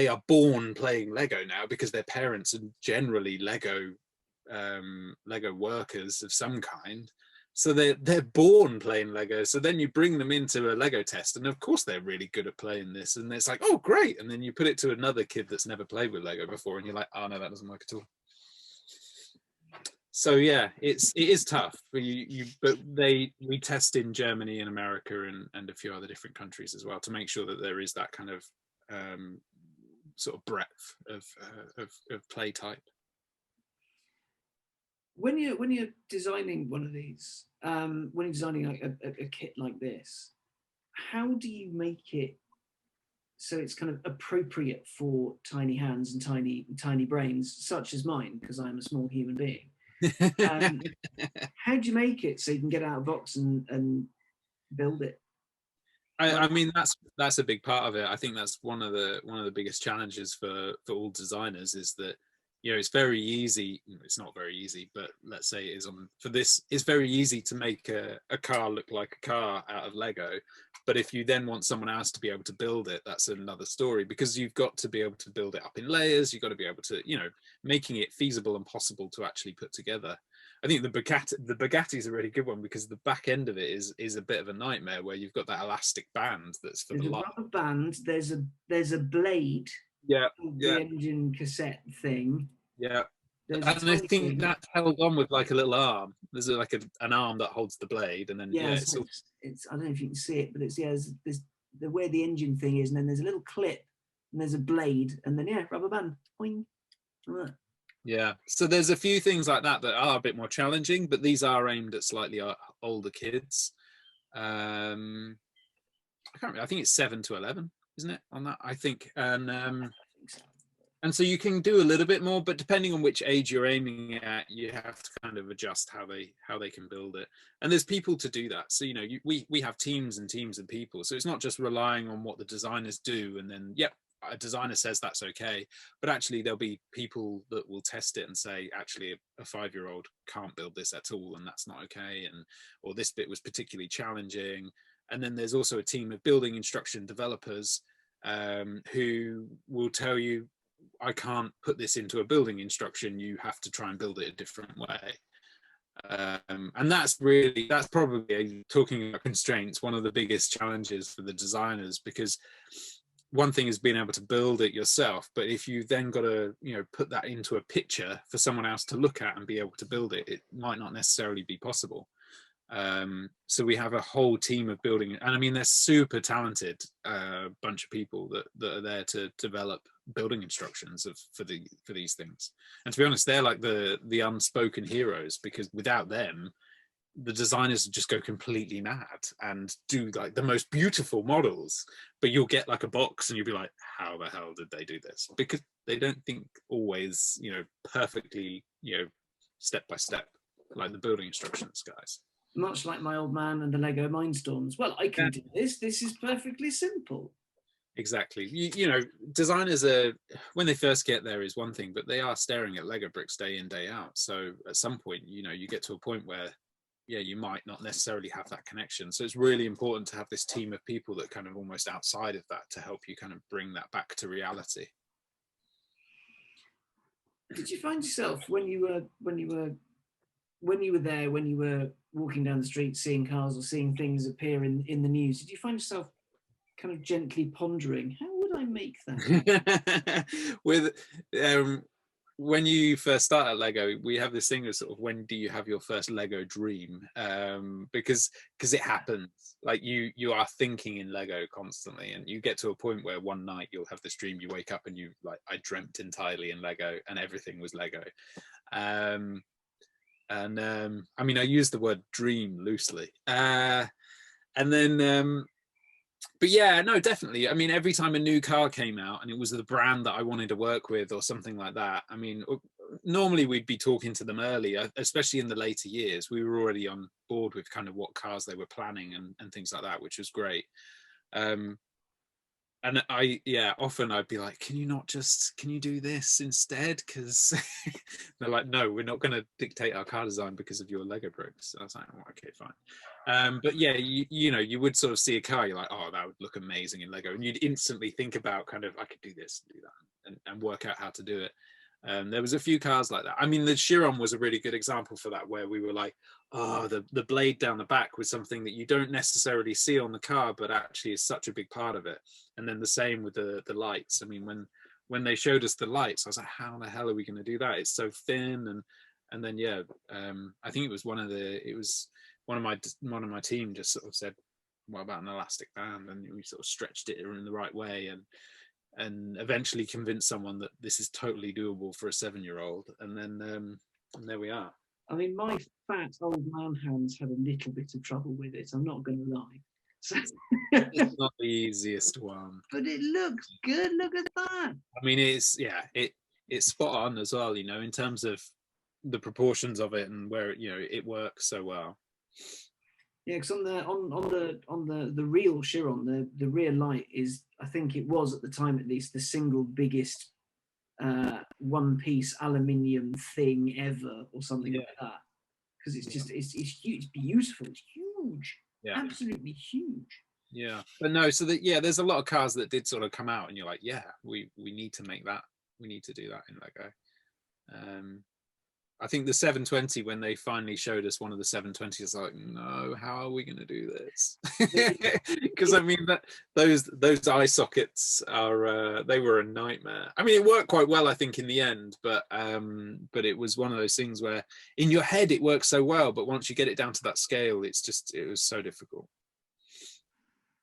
are born playing Lego now because their parents are generally Lego workers of some kind. So they're born playing Lego. So then you bring them into a Lego test, and of course they're really good at playing this, and it's like, oh great, and then you put it to another kid that's never played with Lego before, and you're like, oh no, that doesn't work at all. So yeah, it is tough. But we test in Germany and America and a few other different countries as well to make sure that there is that kind of sort of breadth of play type. When you're designing one of these, when you're designing like a kit like this, how do you make it so it's kind of appropriate for tiny hands and tiny brains such as mine, because I'm a small human being? How do you make it so you can get out of the box and build it? I mean, that's a big part of it. I think that's one of the biggest challenges for all designers, is that you know, it's very easy. It's not very easy, but let's say it is on for this. It's very easy to make a car look like a car out of Lego. But if you then want someone else to be able to build it, that's another story, because you've got to be able to build it up in layers. You've got to be able to, you know, making it feasible and possible to actually put together. I think the Bugatti is a really good one, because the back end of it is a bit of a nightmare, where you've got that elastic band that's for There's the a light. rubber band. There's a blade. Yeah, The engine cassette thing. yeah. There's a And I tiny think thing. that's held on with like a little arm. There's like an arm that holds the blade, and then Yeah, it's so it's I don't know if you can see it, but it's there's the where the engine thing is, and then there's a little clip, and there's a blade, and then rubber band. Boing. yeah. So there's a few things like that that are a bit more challenging, but these are aimed at slightly older kids. I can't remember. I think it's 7 to 11, isn't it, on that? I think, and so you can do a little bit more, but depending on which age you're aiming at, you have to kind of adjust how they can build it. And there's people to do that. So, you know, we have teams and teams of people. So it's not just relying on what the designers do and then, yep, a designer says that's okay. But actually there'll be people that will test it and say, actually, a 5-year-old can't build this at all, and that's not okay. And, or this bit was particularly challenging. And then there's also a team of building instruction developers who will tell you, I can't put this into a building instruction, you have to try and build it a different way. And that's probably, talking about constraints, one of the biggest challenges for the designers, because one thing is being able to build it yourself, but if you then got to, you know, put that into a picture for someone else to look at and be able to build it, it might not necessarily be possible. So we have a whole team of building, and I mean, they're super talented bunch of people that are there to develop building instructions for these things. And to be honest, they're like the unspoken heroes, because without them, the designers just go completely mad and do like the most beautiful models, but you'll get like a box and you'll be like, how the hell did they do this? Because they don't think always, you know, perfectly, you know, step by step, like the building instructions guys. Much like my old man and the Lego Mindstorms. Well, I can do this. This is perfectly simple. Exactly. You know, designers are, when they first get there is one thing, but they are staring at Lego bricks day in, day out. So at some point, you know, you get to a point where, yeah, you might not necessarily have that connection. So it's really important to have this team of people that kind of almost outside of that to help you kind of bring that back to reality. Did you find yourself when you were there, when you were walking down the street, seeing cars or seeing things appear in the news, did you find yourself kind of gently pondering, how would I make that? With when you first start at Lego, we have this thing of sort of, when do you have your first Lego dream? Because it happens. Like you are thinking in Lego constantly, and you get to a point where one night you'll have this dream. You wake up and you like, I dreamt entirely in Lego, and everything was Lego. I mean, I use the word dream loosely. And then, but yeah, no, definitely. I mean, every time a new car came out and it was the brand that I wanted to work with or something like that, I mean, normally we'd be talking to them early, especially in the later years. We were already on board with kind of what cars they were planning and things like that, which was great. And often I'd be like, can you do this instead? Because they're like, no, we're not going to dictate our car design because of your Lego bricks. I was like, oh, okay, fine. But yeah, you know, you would sort of see a car, you're like, oh, that would look amazing in Lego. And you'd instantly think about kind of, I could do this, do that, and work out how to do it. There was a few cars like that. I mean, the Chiron was a really good example for that, where we were like, oh, the blade down the back was something that you don't necessarily see on the car, but actually is such a big part of it. And then the same with the lights. I mean, when they showed us the lights, I was like, how the hell are we going to do that? It's so thin. And then yeah, I think it was one of my team just sort of said, what about an elastic band? And we sort of stretched it in the right way, and eventually convince someone that this is totally doable for a 7-year-old. And then and there we are. I mean, my fat old man hands had a little bit of trouble with it, I'm not going to lie. So it's not the easiest one, but it looks good. Look at that. I mean, it's spot on as well, you know, in terms of the proportions of it and where, you know, it works so well. Yeah, because on the real Chiron, the rear light is, I think it was at the time at least, the single biggest one-piece aluminium thing ever, or something Yeah. like that. Because it's just it's huge, it's beautiful, it's huge, Yeah. absolutely huge. Yeah, but no, so that, yeah, there's a lot of cars that did sort of come out and you're like, yeah, we need to make that, we need to do that in Lego. I think the 720, when they finally showed us one of the 720s, like, no, how are we going to do this? Because I mean, that those eye sockets are they were a nightmare. I mean, it worked quite well, I think, in the end, but it was one of those things where in your head it works so well, but once you get it down to that scale, it was so difficult.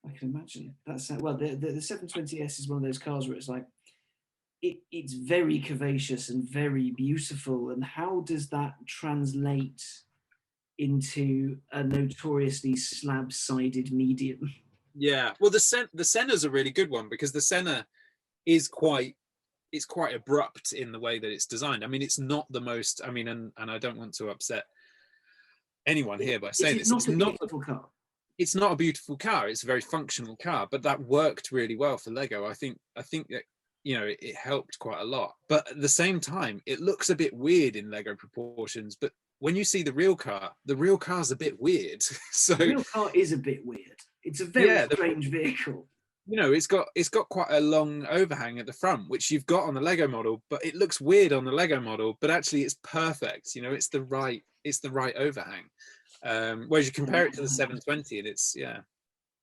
I can imagine. That's well, the 720S is one of those cars where it's like it's very curvaceous and very beautiful. And how does that translate into a notoriously slab-sided medium? Yeah, well, the Senna's a really good one, because the Senna is quite abrupt in the way that it's designed. I mean, it's not the most. I mean, and I don't want to upset anyone here by saying this. It's not a beautiful car. It's not a beautiful car. It's a very functional car, but that worked really well for Lego. I think that, you know, it helped quite a lot. But at the same time, it looks a bit weird in Lego proportions. But when you see the real car's a bit weird. So the real car is a bit weird. It's a very strange vehicle. You know, it's got quite a long overhang at the front, which you've got on the Lego model, but it looks weird on the Lego model. But actually, it's perfect. You know, it's the right overhang. Whereas you compare it to the 720, and it's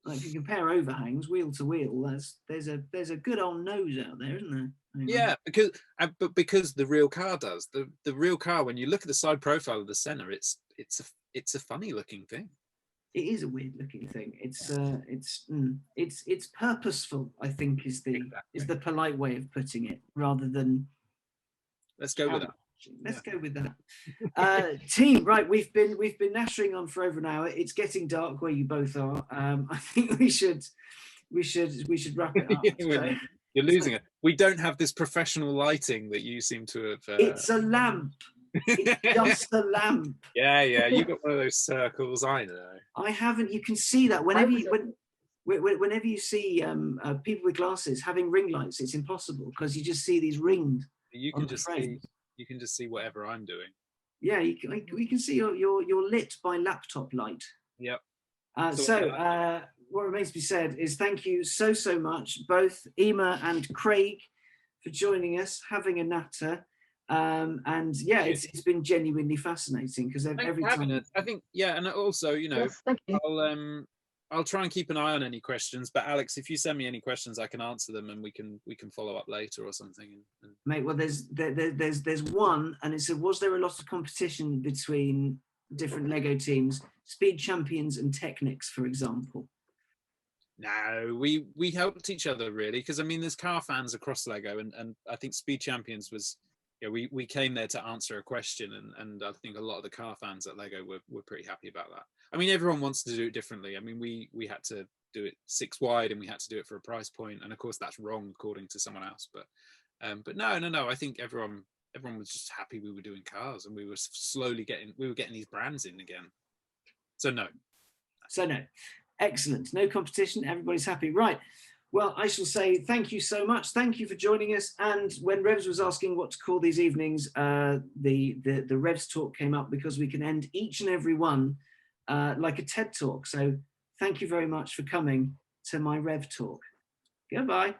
Like, if you compare overhangs wheel to wheel, there's a good old nose out there, isn't there? Yeah, because the real car does. The real car, when you look at the side profile of the Senna, it's a funny looking thing. It is a weird looking thing. It's purposeful, I think, is the polite way of putting it, rather than let's go with that. Let's go with that. Team, right? We've been nattering on for over an hour. It's getting dark where you both are. I think we should wrap it up. You're losing it. We don't have this professional lighting that you seem to have. It's a lamp. It's just a lamp. Yeah, you've got one of those circles. I know. I haven't. You can see that whenever you see people with glasses having ring lights, it's impossible, because you just see these rings. You can just see whatever I'm doing. Yeah, we can see you're lit by laptop light. Yep. What remains to be said is thank you so much, both Ehymer and Craig, for joining us, having a natter. And yeah, it's been genuinely fascinating, because every time I think, and also, you know, yes, thank you. I'll try and keep an eye on any questions, but Alex, if you send me any questions, I can answer them, and we can follow up later or something. Mate, well, there's one, and it said, was there a lot of competition between different Lego teams, Speed Champions and Technics, for example? No, we helped each other, really, because I mean, there's car fans across Lego, and I think Speed Champions was, we came there to answer a question, and I think a lot of the car fans at Lego were pretty happy about that. I mean, everyone wants to do it differently. I mean, we had to do it 6 wide, and we had to do it for a price point, and of course that's wrong according to someone else. But no, I think everyone was just happy we were doing cars, and we were slowly getting these brands in again. So no. Excellent. No competition. Everybody's happy. Right. Well, I shall say thank you so much. Thank you for joining us. And when Revs was asking what to call these evenings, the Revs talk came up, because we can end each and every one like a TED talk. So thank you very much for coming to my Rev talk. Goodbye.